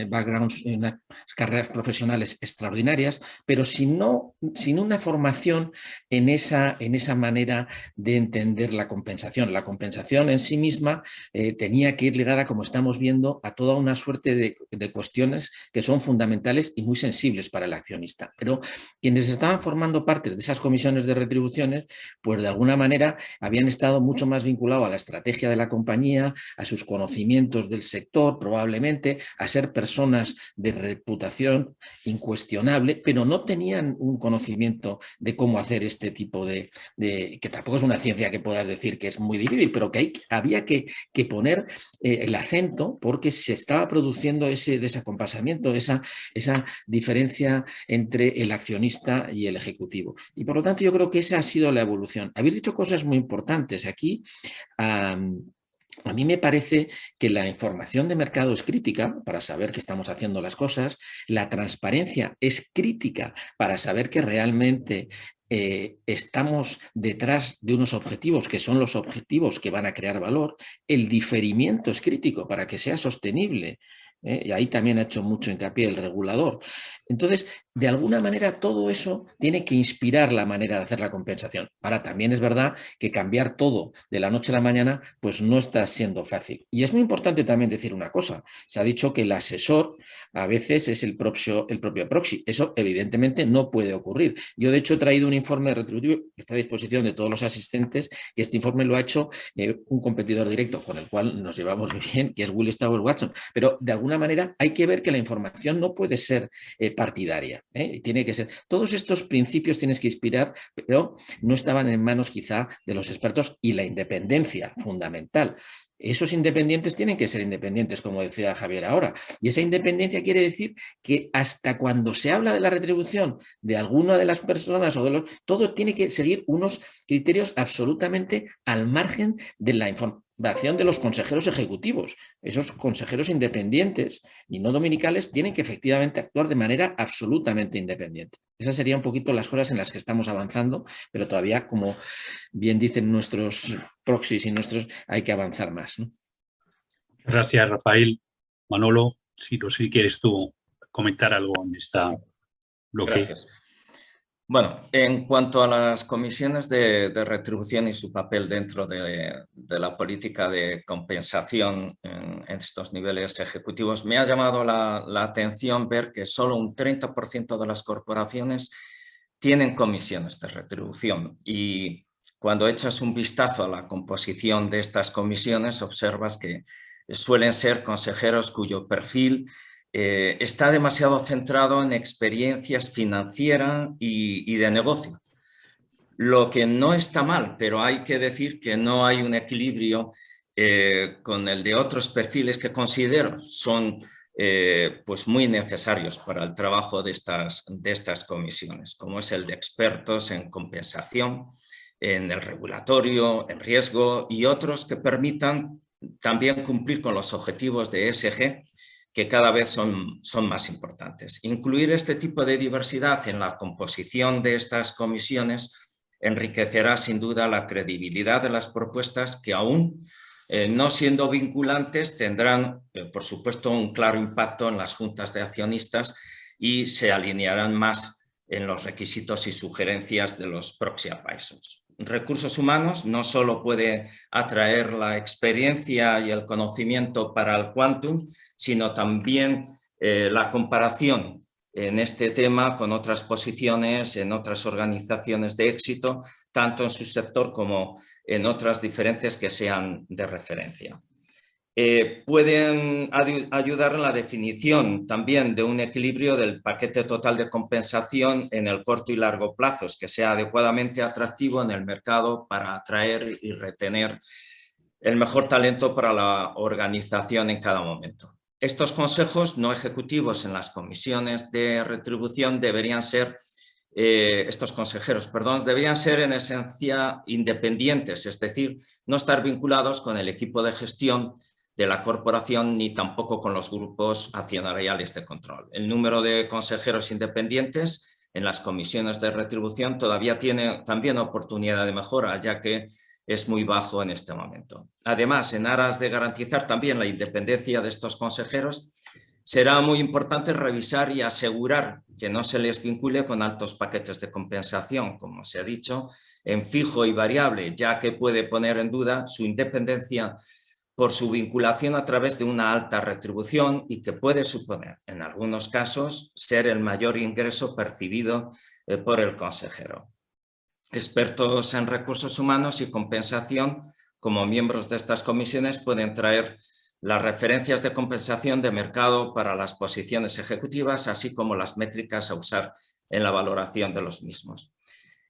backgrounds, unas carreras profesionales extraordinarias, pero sin una formación en esa manera de entender la compensación. La compensación en sí misma tenía que ir ligada, como estamos viendo, a toda una suerte de cuestiones que son fundamentales y muy sensibles para el accionista. Pero quienes estaban formando parte de esas comisiones de retribuciones, pues de alguna manera habían estado mucho más vinculados a la estrategia de la compañía, a sus conocimientos del sector, probablemente, a ser personas de reputación incuestionable, pero no tenían un conocimiento de cómo hacer este tipo que tampoco es una ciencia que puedas decir que es muy difícil, pero que había que poner el acento porque se estaba produciendo ese desacompasamiento, esa diferencia entre el accionista y el ejecutivo. Y por lo tanto yo creo que esa ha sido la evolución. Habéis dicho cosas muy importantes aquí. A mí me parece que la información de mercado es crítica para saber que estamos haciendo las cosas, la transparencia es crítica para saber que realmente estamos detrás de unos objetivos que son los objetivos que van a crear valor, el diferimiento es crítico para que sea sostenible. Y ahí también ha hecho mucho hincapié el regulador. Entonces, de alguna manera, todo eso tiene que inspirar la manera de hacer la compensación. Ahora, también es verdad que cambiar todo de la noche a la mañana, pues no está siendo fácil. Y es muy importante también decir una cosa. Se ha dicho que el asesor a veces es el propio proxy. Eso, evidentemente, no puede ocurrir. Yo, de hecho, he traído un informe retributivo que está a disposición de todos los asistentes, y este informe lo ha hecho un competidor directo con el cual nos llevamos muy bien, que es Willis Towers Watson. Pero, de alguna manera, hay que ver que la información no puede ser partidaria. Tiene que ser. Todos estos principios tienes que inspirar, pero no estaban en manos quizá de los expertos, y la independencia fundamental. Esos independientes tienen que ser independientes, como decía Javier ahora. Y esa independencia quiere decir que hasta cuando se habla de la retribución de alguna de las personas todo tiene que seguir unos criterios absolutamente al margen de la información de los consejeros ejecutivos. Esos consejeros independientes y no dominicales tienen que efectivamente actuar de manera absolutamente independiente. Esas serían un poquito las cosas en las que estamos avanzando, pero todavía, como bien dicen nuestros proxies y hay que avanzar más, ¿no? Gracias, Rafael. Manolo, si quieres tú comentar algo en esta bloque. Gracias. Bueno, en cuanto a las comisiones de retribución y su papel dentro de la política de compensación en estos niveles ejecutivos, me ha llamado la atención ver que solo un 30% de las corporaciones tienen comisiones de retribución, y cuando echas un vistazo a la composición de estas comisiones observas que suelen ser consejeros cuyo perfil está demasiado centrado en experiencias financieras y de negocio. Lo que no está mal, pero hay que decir que no hay un equilibrio con el de otros perfiles que considero son pues muy necesarios para el trabajo de estas comisiones, como es el de expertos en compensación, en el regulatorio, en riesgo, y otros que permitan también cumplir con los objetivos de ESG, que cada vez son más importantes. Incluir este tipo de diversidad en la composición de estas comisiones enriquecerá sin duda la credibilidad de las propuestas, que aún no siendo vinculantes tendrán, por supuesto, un claro impacto en las juntas de accionistas y se alinearán más en los requisitos y sugerencias de los proxy advisors. recursos humanos no solo puede atraer la experiencia y el conocimiento para el Quantum, sino también la comparación en este tema con otras posiciones, en otras organizaciones de éxito, tanto en su sector como en otras diferentes que sean de referencia. Pueden ayudar en la definición también de un equilibrio del paquete total de compensación en el corto y largo plazos, que sea adecuadamente atractivo en el mercado para atraer y retener el mejor talento para la organización en cada momento. Estos consejos no ejecutivos en las comisiones de retribución deberían ser, estos consejeros, perdón, deberían ser en esencia independientes, es decir, no estar vinculados con el equipo de gestión de la corporación ni tampoco con los grupos accionariales de control. El número de consejeros independientes en las comisiones de retribución todavía tiene también oportunidad de mejora, ya que es muy bajo en este momento. Además, en aras de garantizar también la independencia de estos consejeros, será muy importante revisar y asegurar que no se les vincule con altos paquetes de compensación, como se ha dicho, en fijo y variable, ya que puede poner en duda su independencia por su vinculación a través de una alta retribución y que puede suponer, en algunos casos, ser el mayor ingreso percibido por el consejero. Expertos en recursos humanos y compensación, como miembros de estas comisiones, pueden traer las referencias de compensación de mercado para las posiciones ejecutivas, así como las métricas a usar en la valoración de los mismos.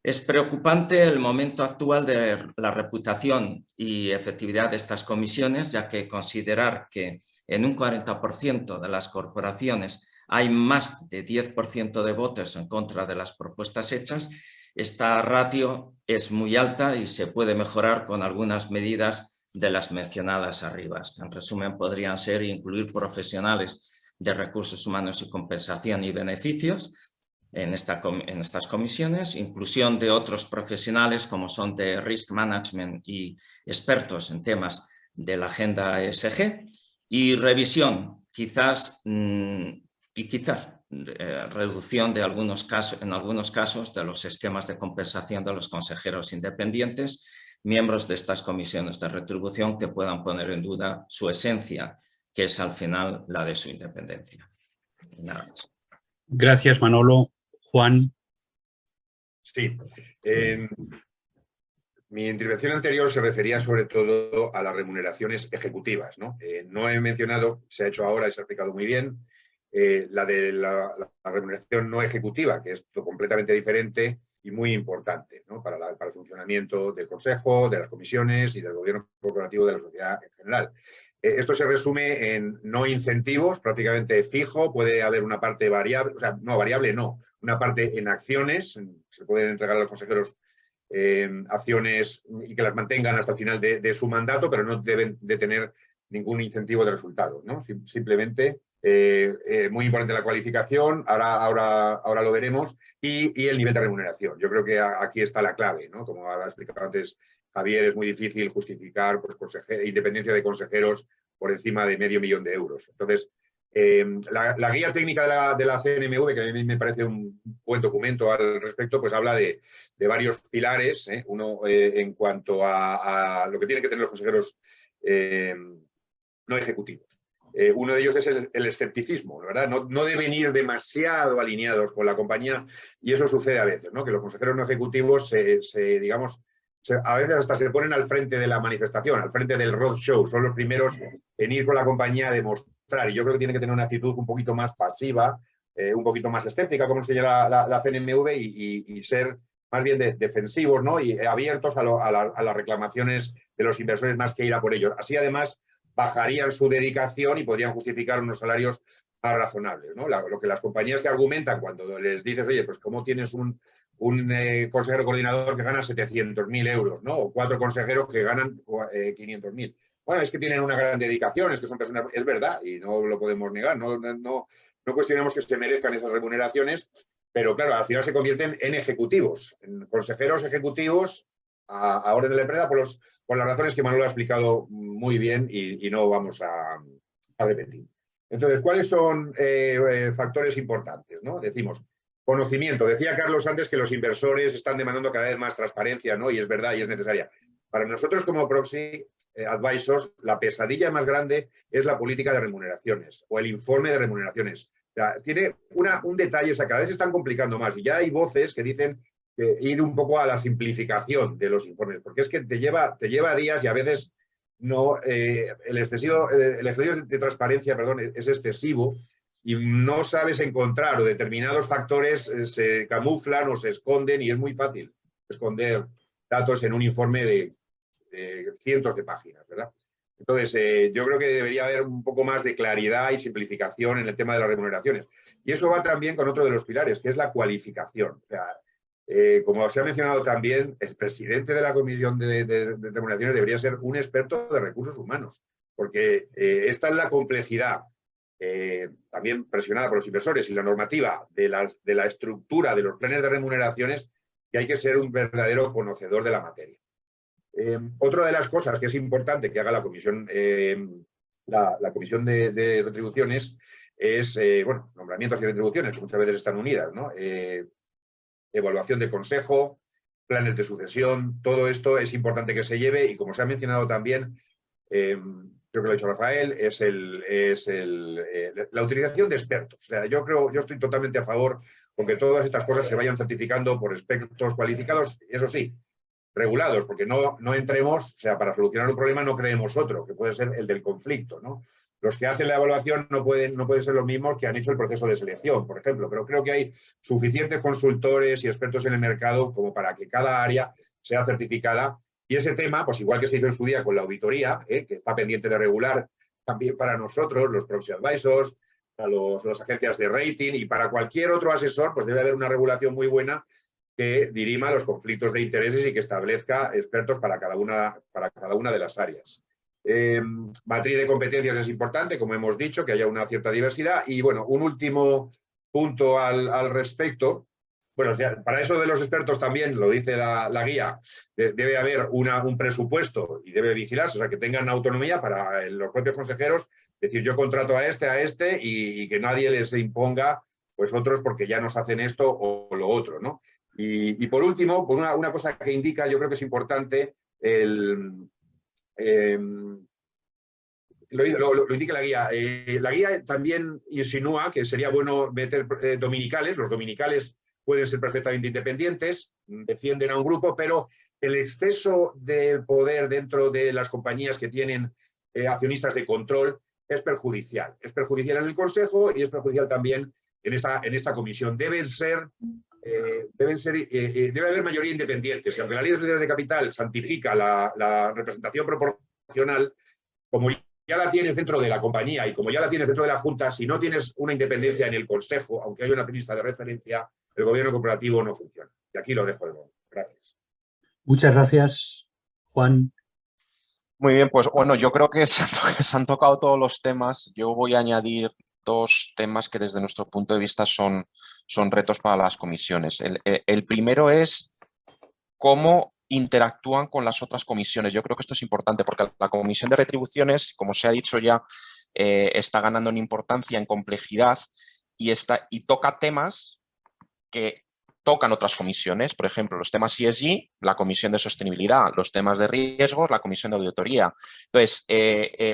Es preocupante el momento actual de la reputación y efectividad de estas comisiones, ya que considerar que en un 40% de las corporaciones hay más de 10% de votos en contra de las propuestas hechas, esta ratio es muy alta y se puede mejorar con algunas medidas de las mencionadas arriba. En resumen, podrían ser incluir profesionales de recursos humanos y compensación y beneficios en estas comisiones, inclusión de otros profesionales como son de Risk Management y expertos en temas de la agenda ESG, y revisión, reducción de en algunos casos de los esquemas de compensación de los consejeros independientes, miembros de estas comisiones de retribución que puedan poner en duda su esencia, que es al final la de su independencia. Nada. Gracias, Manolo. Juan. Sí. Mi intervención anterior se refería sobre todo a las remuneraciones ejecutivas, ¿no? No he mencionado, se ha hecho ahora y se ha explicado muy bien, la de la remuneración no ejecutiva, que es completamente diferente y muy importante, ¿no? para el funcionamiento del Consejo, de las comisiones y del gobierno corporativo de la sociedad en general. Esto se resume en no incentivos, prácticamente fijo, puede haber una parte variable, o sea, no variable, no, una parte en acciones, se pueden entregar a los consejeros acciones y que las mantengan hasta el final de su mandato, pero no deben de tener ningún incentivo de resultados, ¿no? Simplemente, muy importante la cualificación, ahora lo veremos, y el nivel de remuneración. Yo creo que aquí está la clave, ¿no? Como ha explicado antes Javier, es muy difícil justificar pues, independencia de consejeros por encima de €500.000 de euros. Entonces, la guía técnica de la CNMV, que a mí me parece un buen documento al respecto, pues habla de varios pilares, uno en cuanto a lo que tienen que tener los consejeros no ejecutivos. Uno de ellos es el escepticismo, ¿verdad? No deben ir demasiado alineados con la compañía, y eso sucede a veces, ¿no? Que los consejeros no ejecutivos a veces hasta se ponen al frente de la manifestación, al frente del roadshow, son los primeros en ir con la compañía a demostrar, y yo creo que tienen que tener una actitud un poquito más pasiva, un poquito más escéptica, como enseña la CNMV, y ser más bien defensivos, ¿no? Y abiertos a las reclamaciones de los inversores más que ir a por ellos. Así, además, bajarían su dedicación y podrían justificar unos salarios más razonables, ¿no? Lo que las compañías que argumentan cuando les dices, oye, pues ¿cómo tienes un consejero coordinador que gana 700.000 euros, ¿no? O 4 consejeros que ganan 500.000. Bueno, es que tienen una gran dedicación, es que son personas, es verdad, y no lo podemos negar, no cuestionamos que se merezcan esas remuneraciones, pero claro, al final se convierten en ejecutivos, en consejeros ejecutivos a orden de la empresa por las razones que Manuel ha explicado muy bien y no vamos a repetir. Entonces, ¿cuáles son factores importantes, ¿no? Decimos, Conocimiento. Decía Carlos antes que los inversores están demandando cada vez más transparencia, ¿no? Y es verdad y es necesaria. Para nosotros como proxy advisors, la pesadilla más grande es la política de remuneraciones o el informe de remuneraciones. O sea, tiene un detalle, o sea, cada vez se están complicando más y ya hay voces que dicen ir un poco a la simplificación de los informes, porque es que te lleva días y a veces no, el ejercicio de transparencia, perdón, es excesivo y no sabes encontrar o determinados factores se camuflan o se esconden y es muy fácil esconder datos en un informe de cientos de páginas, ¿verdad? Entonces, yo creo que debería haber un poco más de claridad y simplificación en el tema de las remuneraciones. Y eso va también con otro de los pilares, que es la cualificación. O sea, como se ha mencionado también, el presidente de la Comisión de Remuneraciones debería ser un experto de recursos humanos, porque esta es la complejidad, también presionada por los inversores y la normativa de la estructura de los planes de remuneraciones, que hay que ser un verdadero conocedor de la materia. Otra de las cosas que es importante que haga la Comisión, la Comisión de Retribuciones es, bueno, nombramientos y retribuciones, que muchas veces están unidas, ¿no? Evaluación de consejo, planes de sucesión, todo esto es importante que se lleve y como se ha mencionado también, creo que lo ha dicho Rafael, es la utilización de expertos. O sea, yo estoy totalmente a favor con que todas estas cosas se vayan certificando por expertos cualificados, eso sí, regulados, porque no entremos, o sea, para solucionar un problema no creemos otro, que puede ser el del conflicto, ¿no? Los que hacen la evaluación no pueden ser los mismos que han hecho el proceso de selección, por ejemplo, pero creo que hay suficientes consultores y expertos en el mercado como para que cada área sea certificada. Y ese tema, pues igual que se hizo en su día con la auditoría, que está pendiente de regular también para nosotros, los proxy advisors, para las agencias de rating y para cualquier otro asesor, pues debe haber una regulación muy buena que dirima los conflictos de intereses y que establezca expertos para cada una de las áreas. Matriz de competencias es importante, como hemos dicho, que haya una cierta diversidad. Y bueno, un último punto al respecto. Bueno, para eso de los expertos también, lo dice la guía, debe haber un presupuesto y debe vigilarse, o sea, que tengan autonomía para los propios consejeros, decir, yo contrato a este y que nadie les imponga pues otros porque ya nos hacen esto o lo otro, ¿no? Y por último, pues una cosa que indica, yo creo que es importante, lo indica la guía. La guía también insinúa que sería bueno meter dominicales. Los dominicales pueden ser perfectamente independientes, defienden a un grupo, pero el exceso de poder dentro de las compañías que tienen accionistas de control es perjudicial. Es perjudicial en el Consejo y es perjudicial también en esta comisión. Debe haber mayoría independiente. Si aunque la ley de sociedades de capital santifica la representación proporcional, como ya la tienes dentro de la compañía y como ya la tienes dentro de la Junta, si no tienes una independencia en el Consejo, aunque haya un accionista de referencia, el gobierno corporativo no funciona. Y aquí lo dejo de nuevo. Gracias. Muchas gracias, Juan. Muy bien, pues bueno, yo creo que se han tocado todos los temas. Yo voy a añadir dos temas que desde nuestro punto de vista son retos para las comisiones. El primero es cómo interactúan con las otras comisiones. Yo creo que esto es importante porque la comisión de retribuciones, como se ha dicho ya, está ganando en importancia, en complejidad y toca temas que tocan otras comisiones, por ejemplo, los temas ESG, la comisión de sostenibilidad, los temas de riesgos, la comisión de auditoría. Entonces,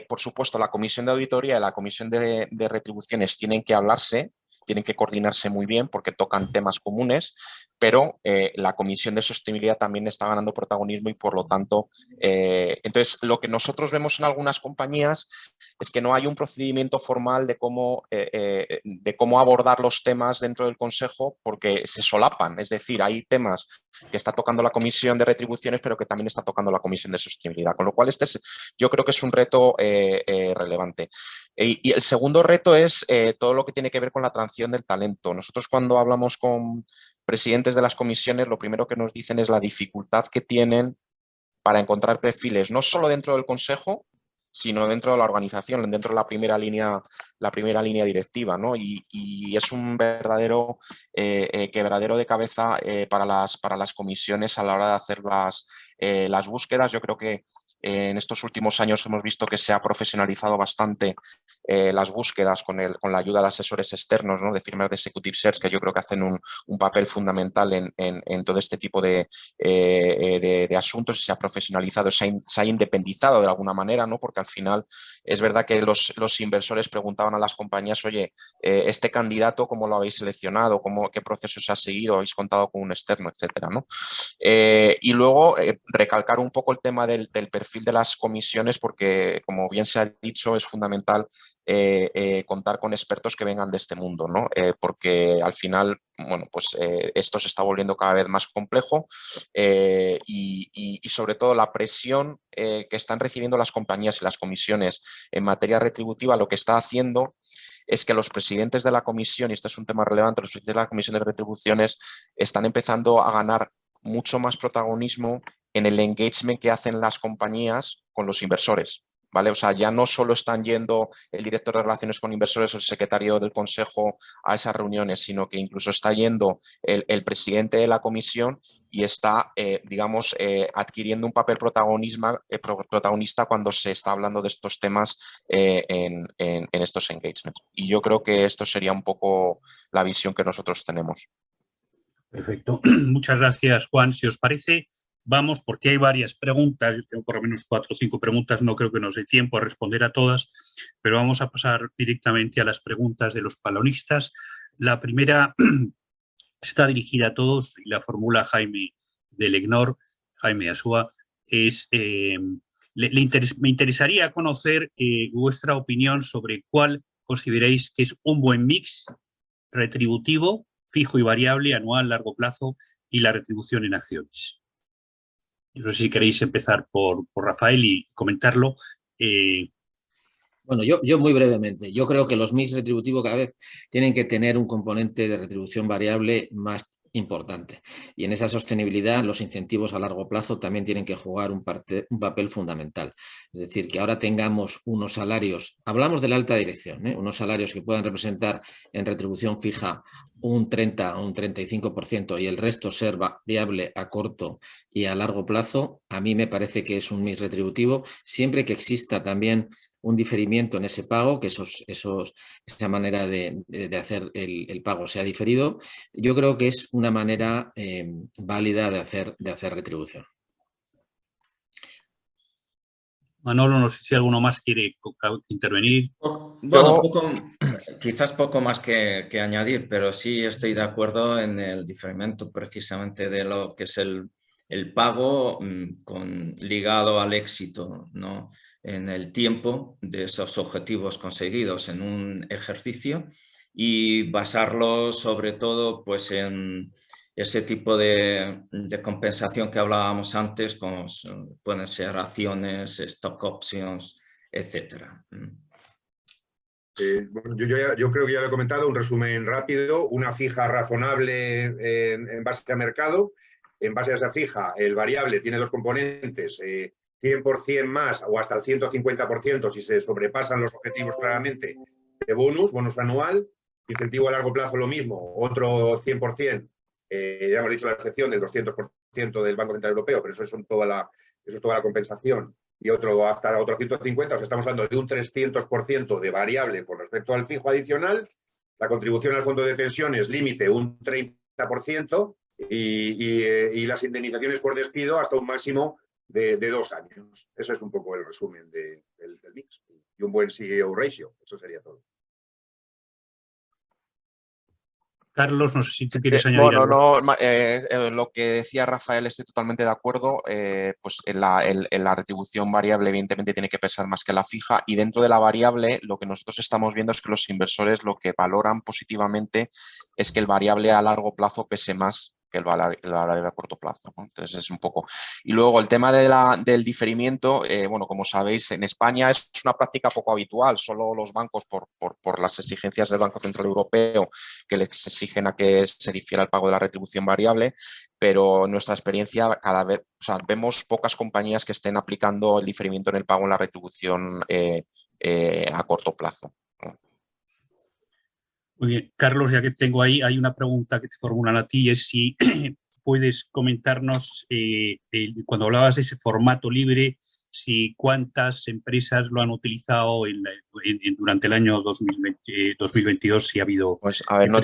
por supuesto, la comisión de auditoría y la comisión de retribuciones tienen que hablarse, tienen que coordinarse muy bien porque tocan temas comunes, pero la comisión de sostenibilidad también está ganando protagonismo y por lo tanto, entonces lo que nosotros vemos en algunas compañías es que no hay un procedimiento formal de cómo abordar los temas dentro del consejo porque se solapan, es decir, hay temas que está tocando la comisión de retribuciones pero que también está tocando la comisión de sostenibilidad, con lo cual yo creo que es un reto relevante. Y el segundo reto es todo lo que tiene que ver con la atracción del talento. Nosotros cuando hablamos con presidentes de las comisiones, lo primero que nos dicen es la dificultad que tienen para encontrar perfiles, no solo dentro del consejo, sino dentro de la organización, dentro de la primera línea directiva, ¿no? Y es un verdadero quebradero de cabeza para las comisiones a la hora de hacer las búsquedas. Yo creo que en estos últimos años hemos visto que se ha profesionalizado bastante las búsquedas con la ayuda de asesores externos, ¿no? De firmas de executive search, que yo creo que hacen un papel fundamental en todo este tipo de asuntos. Se ha profesionalizado, se ha independizado de alguna manera, ¿no? Porque al final es verdad que los inversores preguntaban a las compañías, oye, este candidato, ¿cómo lo habéis seleccionado? ¿Qué proceso se ha seguido? ¿Habéis contado con un externo, etcétera, ¿no? Y luego recalcar un poco el tema del perfil de las comisiones, porque como bien se ha dicho, es fundamental contar con expertos que vengan de este mundo, ¿no? Porque al final, bueno, pues esto se está volviendo cada vez más complejo y sobre todo la presión que están recibiendo las compañías y las comisiones en materia retributiva lo que está haciendo es que los presidentes de la comisión, y este es un tema relevante, los presidentes de la comisión de retribuciones están empezando a ganar mucho más protagonismo en el engagement que hacen las compañías con los inversores, ¿vale? O sea, ya no solo están yendo el director de relaciones con inversores o el secretario del consejo a esas reuniones, sino que incluso está yendo el presidente de la comisión y está, digamos, adquiriendo un papel protagonista cuando se está hablando de estos temas en estos engagements. Y yo creo que esto sería un poco la visión que nosotros tenemos. Perfecto. Muchas gracias, Juan. Si os parece, vamos, porque hay varias preguntas, yo tengo por lo menos 4 o 5 preguntas, no creo que nos dé tiempo a responder a todas, pero vamos a pasar directamente a las preguntas de los palonistas. La primera está dirigida a todos y la formula Jaime del EGNOR, Jaime Asúa, es, me interesaría conocer vuestra opinión sobre cuál consideráis que es un buen mix retributivo, fijo y variable, anual, largo plazo y la retribución en acciones. No sé si queréis empezar por Rafael y comentarlo. Bueno, yo muy brevemente. Yo creo que los mix retributivos cada vez tienen que tener un componente de retribución variable más importante. Y en esa sostenibilidad los incentivos a largo plazo también tienen que jugar un papel fundamental. Es decir, que ahora tengamos unos salarios, hablamos de la alta dirección, unos salarios que puedan representar en retribución fija un 30 o un 35% y el resto ser variable a corto y a largo plazo, a mí me parece que es un mix retributivo, siempre que exista también un diferimiento en ese pago, que esa manera de hacer el pago sea diferido. Yo creo que es una manera válida de hacer retribución. Manolo, no sé si alguno más quiere intervenir. Bueno, quizás poco más que añadir, pero sí estoy de acuerdo en el diferimiento precisamente de lo que es el pago ligado al éxito, ¿no? En el tiempo de esos objetivos conseguidos en un ejercicio y basarlo sobre todo pues, en ese tipo de compensación que hablábamos antes, como pueden ser acciones, stock options, etcétera. Bueno, yo creo que ya lo he comentado, un resumen rápido, una fija razonable en base a mercado. En base a esa fija, el variable tiene dos componentes, 100% más o hasta el 150% si se sobrepasan los objetivos claramente de bonus anual, incentivo a largo plazo lo mismo, otro 100%, ya hemos dicho la excepción del 200% del Banco Central Europeo, pero eso es toda la compensación, y hasta otro 150%, o sea, estamos hablando de un 300% de variable con respecto al fijo adicional, la contribución al fondo de pensiones límite un 30%, y las indemnizaciones por despido hasta un máximo de 2 años. Eso es un poco el resumen del mix. Y un buen CEO ratio. Eso sería todo. Carlos, no sé si tú quieres añadir algo. No, lo que decía Rafael, estoy totalmente de acuerdo. Pues en la retribución variable evidentemente tiene que pesar más que la fija, y dentro de la variable lo que nosotros estamos viendo es que los inversores lo que valoran positivamente es que el variable a largo plazo pese más que el variable a corto plazo, ¿no? Entonces es un poco. Y luego el tema del diferimiento, bueno, como sabéis, en España es una práctica poco habitual. Solo los bancos, por las exigencias del Banco Central Europeo, que les exigen a que se difiera el pago de la retribución variable, pero en nuestra experiencia cada vez, o sea, vemos pocas compañías que estén aplicando el diferimiento en el pago en la retribución a corto plazo, ¿no? Muy bien, Carlos, ya que tengo ahí, hay una pregunta que te formulan a ti, es si puedes comentarnos, cuando hablabas de ese formato libre, si cuántas empresas lo han utilizado durante el año 2022, si ha habido... Pues a ver, no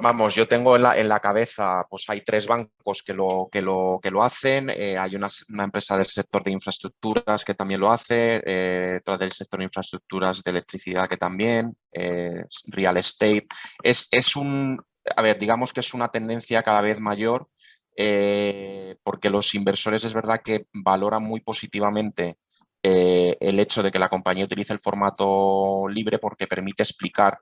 vamos, yo tengo en la cabeza, pues hay 3 bancos que lo hacen, hay una empresa del sector de infraestructuras que también lo hace, otra del sector de infraestructuras de electricidad que también, real estate. A ver, digamos que es una tendencia cada vez mayor, porque los inversores es verdad que valoran muy positivamente el hecho de que la compañía utilice el formato libre porque permite explicar,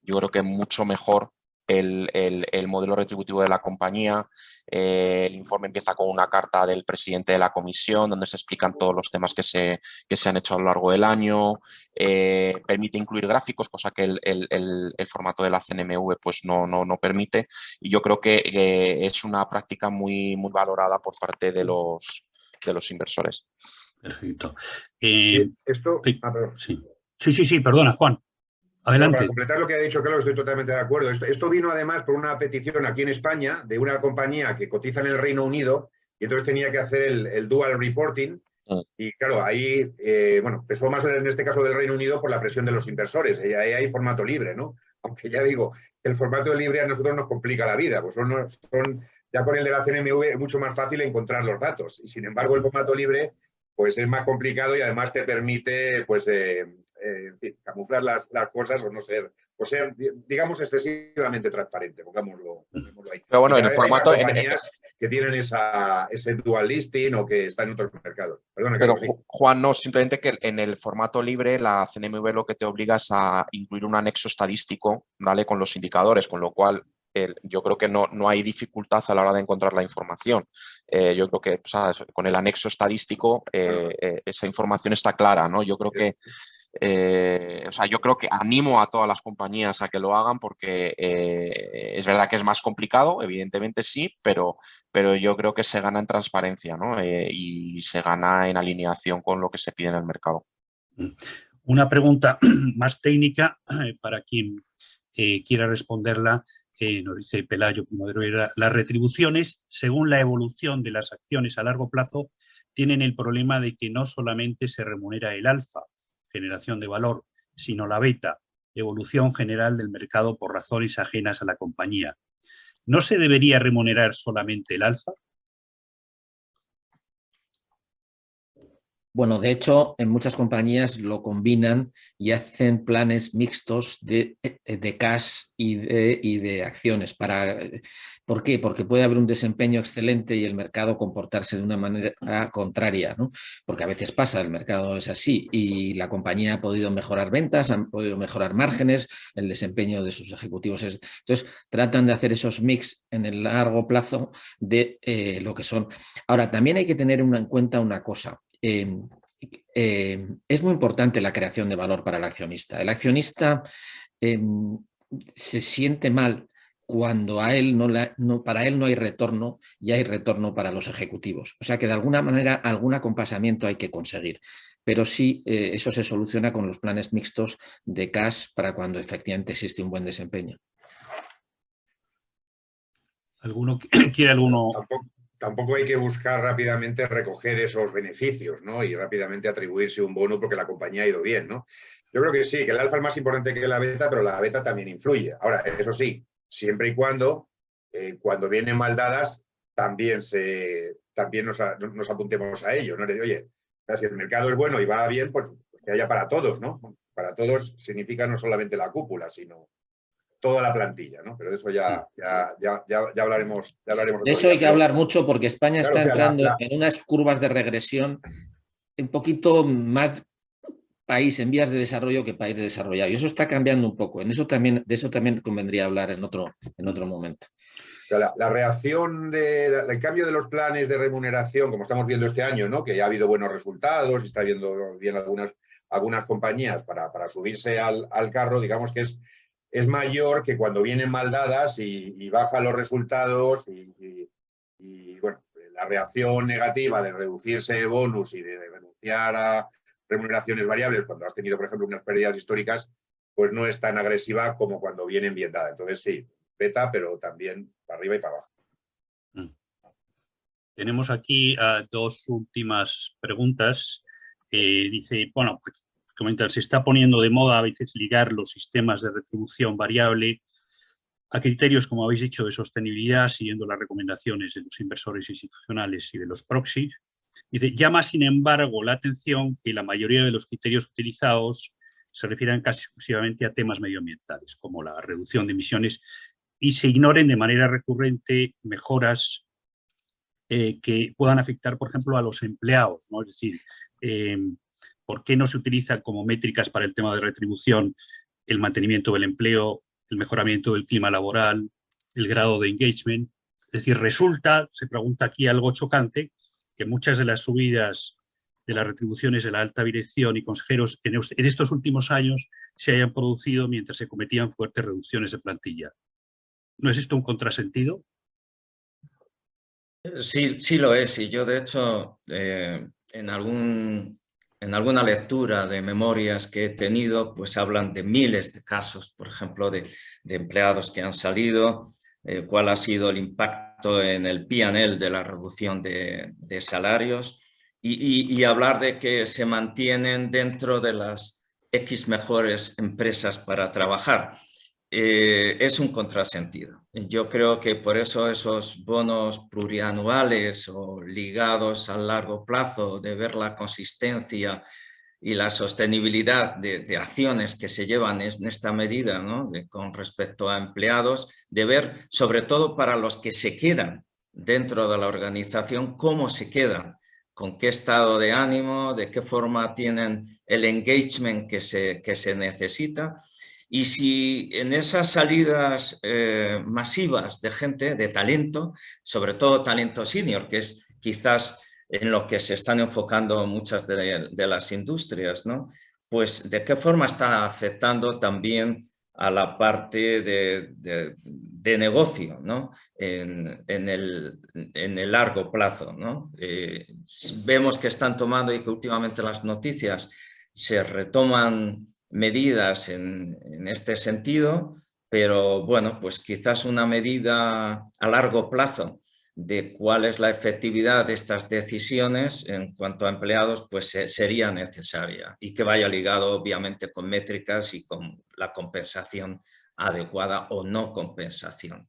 yo creo que mucho mejor el modelo retributivo de la compañía. El informe empieza con una carta del presidente de la comisión donde se explican todos los temas que se han hecho a lo largo del año. Permite incluir gráficos, cosa que el formato de la CNMV pues no permite, y yo creo que es una práctica muy valorada por parte de los inversores. Perfecto. Sí, esto... perdón. Sí, perdona, Juan. Adelante. Para completar lo que ha dicho Carlos, estoy totalmente de acuerdo. Esto vino además por una petición aquí en España de una compañía que cotiza en el Reino Unido y entonces tenía que hacer el dual reporting. Y claro, ahí, pesó más en este caso del Reino Unido por la presión de los inversores. Ahí hay formato libre, ¿no? Aunque ya digo, el formato libre a nosotros nos complica la vida, pues ya con el de la CNMV es mucho más fácil encontrar los datos. Y sin embargo, el formato libre pues es más complicado y además te permite pues camuflar las cosas o ser, digamos, excesivamente transparente, pongámoslo ahí. Pero bueno, en el formato... Hay compañías que tienen ese dual listing o que están en otros mercados. Perdona, pero Carlos, sí. Juan, no, simplemente que en el formato libre la CNMV lo que te obliga es a incluir un anexo estadístico, ¿vale?, con los indicadores, con lo cual yo creo que no hay dificultad a la hora de encontrar la información. Yo creo que, ¿sabes?, con el anexo estadístico esa información está clara, ¿no? Yo creo que yo creo que animo a todas las compañías a que lo hagan porque es verdad que es más complicado, evidentemente sí, pero yo creo que se gana en transparencia, ¿no? Y se gana en alineación con lo que se pide en el mercado. Una pregunta más técnica para quien quiera responderla. Nos dice Pelayo Primavera, las retribuciones, según la evolución de las acciones a largo plazo, tienen el problema de que no solamente se remunera el alfa, generación de valor, sino la beta, evolución general del mercado por razones ajenas a la compañía. ¿No se debería remunerar solamente el alfa? Bueno, de hecho, en muchas compañías lo combinan y hacen planes mixtos de cash y de acciones. ¿Por qué? Porque puede haber un desempeño excelente y el mercado comportarse de una manera contraria, ¿no? Porque a veces pasa, el mercado es así y la compañía ha podido mejorar ventas, han podido mejorar márgenes, el desempeño de sus ejecutivos es... Entonces, tratan de hacer esos mix en el largo plazo de lo que son. Ahora, también hay que tener en cuenta una cosa. Es muy importante la creación de valor para el accionista. El accionista se siente mal cuando para él no hay retorno y hay retorno para los ejecutivos. O sea que de alguna manera algún acompasamiento hay que conseguir. Pero sí, eso se soluciona con los planes mixtos de cash para cuando efectivamente existe un buen desempeño. ¿Alguno quiere alguno? Tampoco hay que buscar rápidamente recoger esos beneficios, ¿no? Y rápidamente atribuirse un bono porque la compañía ha ido bien, ¿no? Yo creo que sí, que el alfa es más importante que la beta, pero la beta también influye. Ahora, eso sí, siempre y cuando vienen mal dadas, también nos apuntemos a ello, ¿no? Oye, si el mercado es bueno y va bien, pues que haya para todos, ¿no? Para todos significa no solamente la cúpula, sino toda la plantilla, ¿no? Pero de eso ya hablaremos. De eso hay que hablar mucho porque España está entrando en unas curvas de regresión un poquito más país en vías de desarrollo que país desarrollado. Y eso está cambiando un poco. De eso también convendría hablar en otro momento. La reacción del cambio de los planes de remuneración, como estamos viendo este año, ¿no? Que ya ha habido buenos resultados y está viendo bien algunas compañías para subirse al carro, digamos que es mayor que cuando vienen mal dadas y bajan los resultados y bueno, la reacción negativa de reducirse bonus y de renunciar a remuneraciones variables cuando has tenido, por ejemplo, unas pérdidas históricas, pues no es tan agresiva como cuando vienen bien dadas. Entonces sí, beta, pero también para arriba y para abajo. tenemos aquí dos últimas preguntas. Dice, bueno, comentan, se está poniendo de moda a veces ligar los sistemas de retribución variable a criterios, como habéis dicho, de sostenibilidad, siguiendo las recomendaciones de los inversores institucionales y de los proxies. Dice, llama sin embargo la atención que la mayoría de los criterios utilizados se refieran casi exclusivamente a temas medioambientales, como la reducción de emisiones, y se ignoren de manera recurrente mejoras que puedan afectar, por ejemplo, a los empleados, ¿no? Es decir, ¿por qué no se utilizan como métricas para el tema de retribución el mantenimiento del empleo, el mejoramiento del clima laboral, el grado de engagement? Es decir, resulta, se pregunta aquí algo chocante, que muchas de las subidas de las retribuciones de la alta dirección y consejeros en estos últimos años se hayan producido mientras se cometían fuertes reducciones de plantilla. ¿No es esto un contrasentido? Sí, sí lo es. Y yo, de hecho, en alguna lectura de memorias que he tenido, pues hablan de miles de casos, por ejemplo, de empleados que han salido, cuál ha sido el impacto en el P&L de la reducción de salarios y hablar de que se mantienen dentro de las X mejores empresas para trabajar. Es un contrasentido. Yo creo que por eso esos bonos plurianuales o ligados a largo plazo, de ver la consistencia y la sostenibilidad de acciones que se llevan en esta medida, ¿no? Con respecto a empleados, de ver sobre todo para los que se quedan dentro de la organización, cómo se quedan, con qué estado de ánimo, de qué forma tienen el engagement que se necesita. Y si en esas salidas masivas de gente, de talento, sobre todo talento senior, que es quizás en lo que se están enfocando muchas de las industrias, ¿no? Pues de qué forma está afectando también a la parte de negocio, ¿no? En el largo plazo, ¿no? Vemos que están tomando y que últimamente las noticias se retoman medidas en este sentido, pero bueno, pues quizás una medida a largo plazo de cuál es la efectividad de estas decisiones en cuanto a empleados, pues sería necesaria y que vaya ligado obviamente con métricas y con la compensación adecuada o no compensación.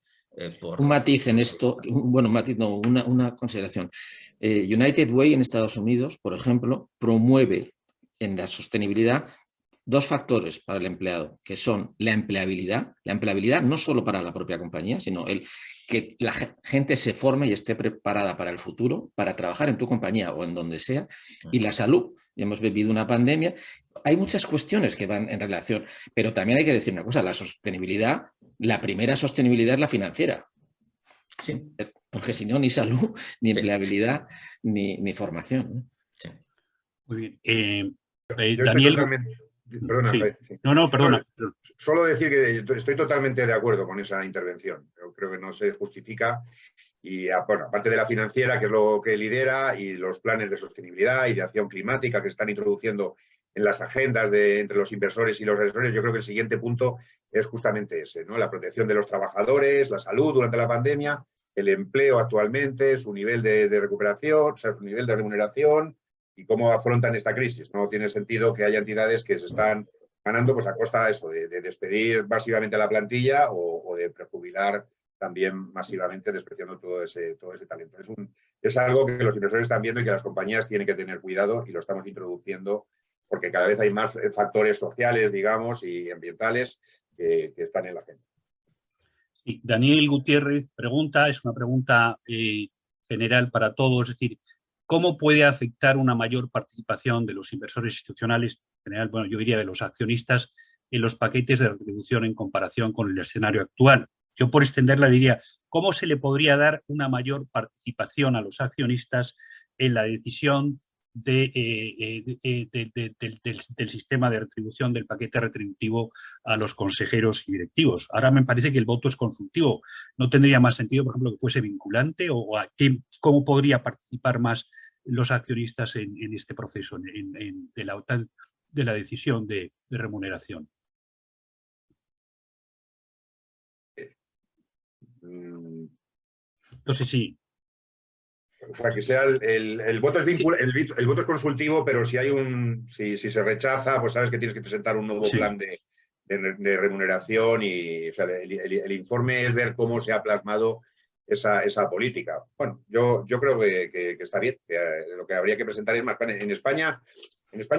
Un matiz en esto, bueno, un matiz no, una consideración. United Way en Estados Unidos, por ejemplo, promueve en la sostenibilidad dos factores para el empleado, que son la empleabilidad no solo para la propia compañía, sino que la gente se forme y esté preparada para el futuro, para trabajar en tu compañía o en donde sea, y la salud. Y hemos vivido una pandemia. Hay muchas cuestiones que van en relación, pero también hay que decir una cosa, la sostenibilidad, la primera sostenibilidad es la financiera. Sí. Porque si no, ni salud, ni empleabilidad, ni formación. Sí. Muy bien. Yo Daniel. Perdona, Sí. Javier, sí. No, perdona. Solo decir que estoy totalmente de acuerdo con esa intervención. Yo creo que no se justifica. Y bueno, aparte de la financiera, que es lo que lidera, y los planes de sostenibilidad y de acción climática que están introduciendo en las agendas entre los inversores y los asesores, yo creo que el siguiente punto es justamente ese, ¿no? La protección de los trabajadores, la salud durante la pandemia, el empleo actualmente, su nivel de recuperación, o sea, su nivel de remuneración y cómo afrontan esta crisis. No tiene sentido que haya entidades que se están ganando pues a costa de eso, de despedir masivamente a la plantilla o de prejubilar también masivamente, despreciando todo ese talento. Es algo que los inversores están viendo y que las compañías tienen que tener cuidado, y lo estamos introduciendo porque cada vez hay más factores sociales, digamos, y ambientales que están en la agenda. Sí, Daniel Gutiérrez pregunta, es una pregunta general para todos, es decir, ¿cómo puede afectar una mayor participación de los inversores institucionales, en general, bueno, yo diría de los accionistas, en los paquetes de retribución en comparación con el escenario actual? Yo, por extenderla, diría, ¿cómo se le podría dar una mayor participación a los accionistas en la decisión del sistema de retribución, del paquete retributivo a los consejeros y directivos? Ahora me parece que el voto es consultivo. ¿No tendría más sentido, por ejemplo, que fuese vinculante? ¿O cómo podría participar más los accionistas en este proceso de la decisión de remuneración? No sé si... O sea, que sea el voto es el voto es consultivo, pero si se rechaza, pues sabes que tienes que presentar un nuevo plan de remuneración y o sea, el informe es ver cómo se ha plasmado esa política. Bueno, yo creo que está bien, que lo que habría que presentar es más planes. En España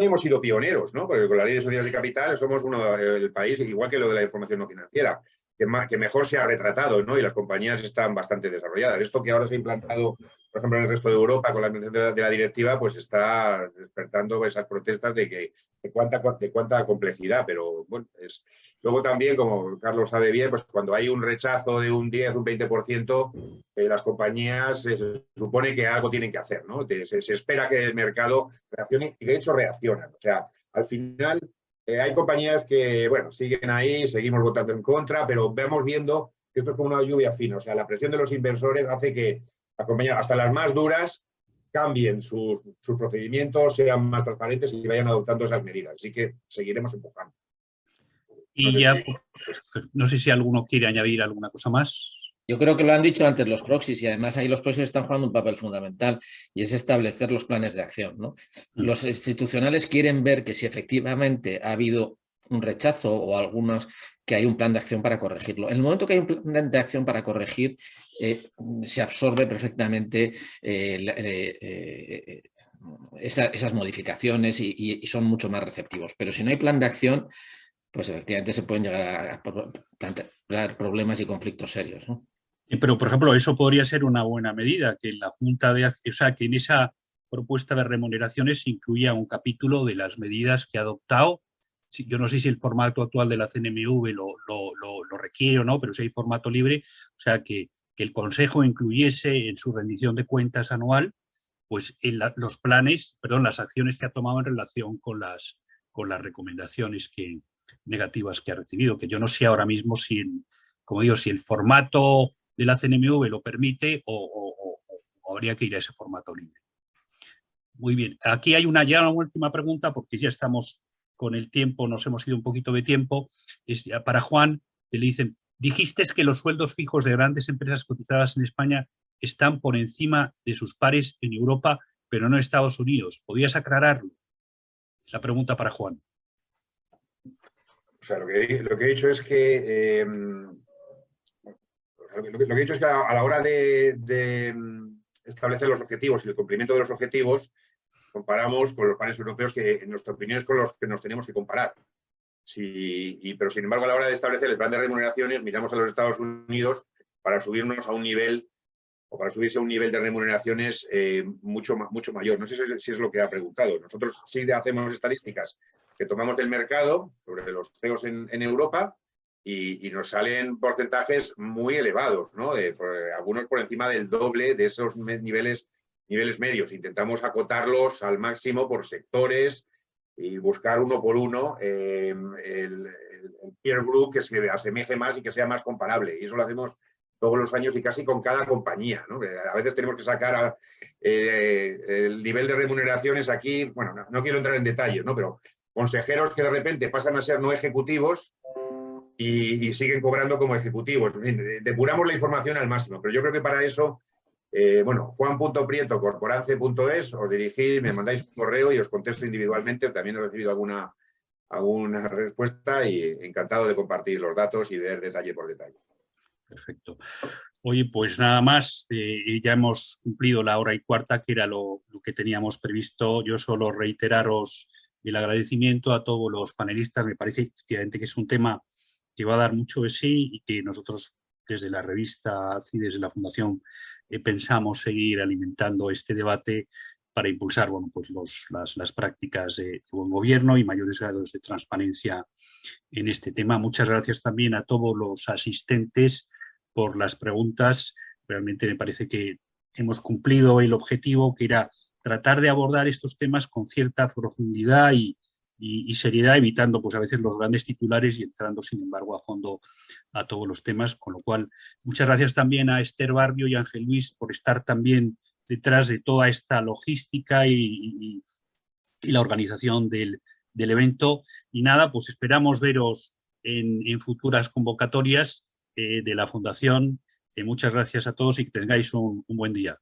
hemos sido pioneros, ¿no? Porque con la ley de sociedades de capital somos el país, igual que lo de la información no financiera, que mejor se ha retratado, ¿no? Y las compañías están bastante desarrolladas. Esto que ahora se ha implantado, por ejemplo, en el resto de Europa con la implementación de la directiva, pues está despertando esas protestas de cuánta complejidad. Pero bueno, luego también, como Carlos sabe bien, pues cuando hay un rechazo de un 10, un 20%, las compañías se supone que algo tienen que hacer, ¿no? Se espera que el mercado reaccione y de hecho reaccionan. O sea, al final hay compañías que, bueno, siguen ahí, seguimos votando en contra, pero vamos viendo que esto es como una lluvia fina. O sea, la presión de los inversores hace que las compañías, hasta las más duras, cambien sus procedimientos, sean más transparentes y vayan adoptando esas medidas. Así que seguiremos empujando. Y no sé si alguno quiere añadir alguna cosa más. Yo creo que lo han dicho antes los proxies y además ahí los proxies están jugando un papel fundamental y es establecer los planes de acción, ¿no? Los institucionales quieren ver que si efectivamente ha habido un rechazo o algunos que hay un plan de acción para corregirlo. En el momento que hay un plan de acción para corregir, se absorbe perfectamente esas modificaciones y son mucho más receptivos. Pero si no hay plan de acción, pues efectivamente se pueden llegar a plantear problemas y conflictos serios, ¿no? Pero, por ejemplo, eso podría ser una buena medida, que en la Junta de Acción, o sea, que en esa propuesta de remuneraciones incluya un capítulo de las medidas que ha adoptado. Yo no sé si el formato actual de la CNMV lo requiere o no, pero si hay formato libre, o sea, que el Consejo incluyese en su rendición de cuentas anual, pues los planes, perdón, las acciones que ha tomado en relación con las recomendaciones negativas que ha recibido, que yo no sé ahora mismo como digo, si el formato de la CNMV lo permite o habría que ir a ese formato libre. Muy bien, aquí hay una última pregunta porque ya estamos con el tiempo, nos hemos ido un poquito de tiempo. Es para Juan, que le dicen, dijiste que los sueldos fijos de grandes empresas cotizadas en España están por encima de sus pares en Europa, pero no en Estados Unidos. ¿Podrías aclararlo? La pregunta para Juan. O sea, lo que he dicho es que lo que he dicho es que a la hora de establecer los objetivos y el cumplimiento de los objetivos, comparamos con los pares europeos que, en nuestra opinión, es con los que nos tenemos que comparar. Pero, sin embargo, a la hora de establecer el plan de remuneraciones, miramos a los Estados Unidos para subirnos a un nivel o para subirse a un nivel de remuneraciones mucho mayor. No sé si es lo que ha preguntado. Nosotros sí hacemos estadísticas que tomamos del mercado sobre los CEOs en Europa y nos salen porcentajes muy elevados, ¿no? Algunos por encima del doble de esos niveles medios. Intentamos acotarlos al máximo por sectores y buscar uno por uno el peer group que se asemeje más y que sea más comparable. Y eso lo hacemos todos los años y casi con cada compañía, ¿no? A veces tenemos que sacar el nivel de remuneraciones aquí, bueno, no quiero entrar en detalles, ¿no? Pero consejeros que de repente pasan a ser no ejecutivos y siguen cobrando como ejecutivos. Depuramos la información al máximo, pero yo creo que para eso, juan.prieto@corporance.es, os dirigís, me mandáis un correo y os contesto individualmente. También he recibido alguna respuesta y encantado de compartir los datos y ver detalle por detalle. Perfecto. Oye, pues nada más, ya hemos cumplido la 1:15, que era lo que teníamos previsto. Yo solo reiteraros el agradecimiento a todos los panelistas. Me parece efectivamente que es un tema que va a dar mucho de sí y que nosotros desde la revista y desde la Fundación pensamos seguir alimentando este debate para impulsar las prácticas de buen gobierno y mayores grados de transparencia en este tema. Muchas gracias también a todos los asistentes por las preguntas. Realmente me parece que hemos cumplido el objetivo, que era tratar de abordar estos temas con cierta profundidad y seriedad, evitando pues a veces los grandes titulares y entrando sin embargo a fondo a todos los temas, con lo cual muchas gracias también a Esther Barbio y a Ángel Luis por estar también detrás de toda esta logística y la organización del evento. Y nada, pues esperamos veros en futuras convocatorias de la Fundación. Muchas gracias a todos y que tengáis un buen día.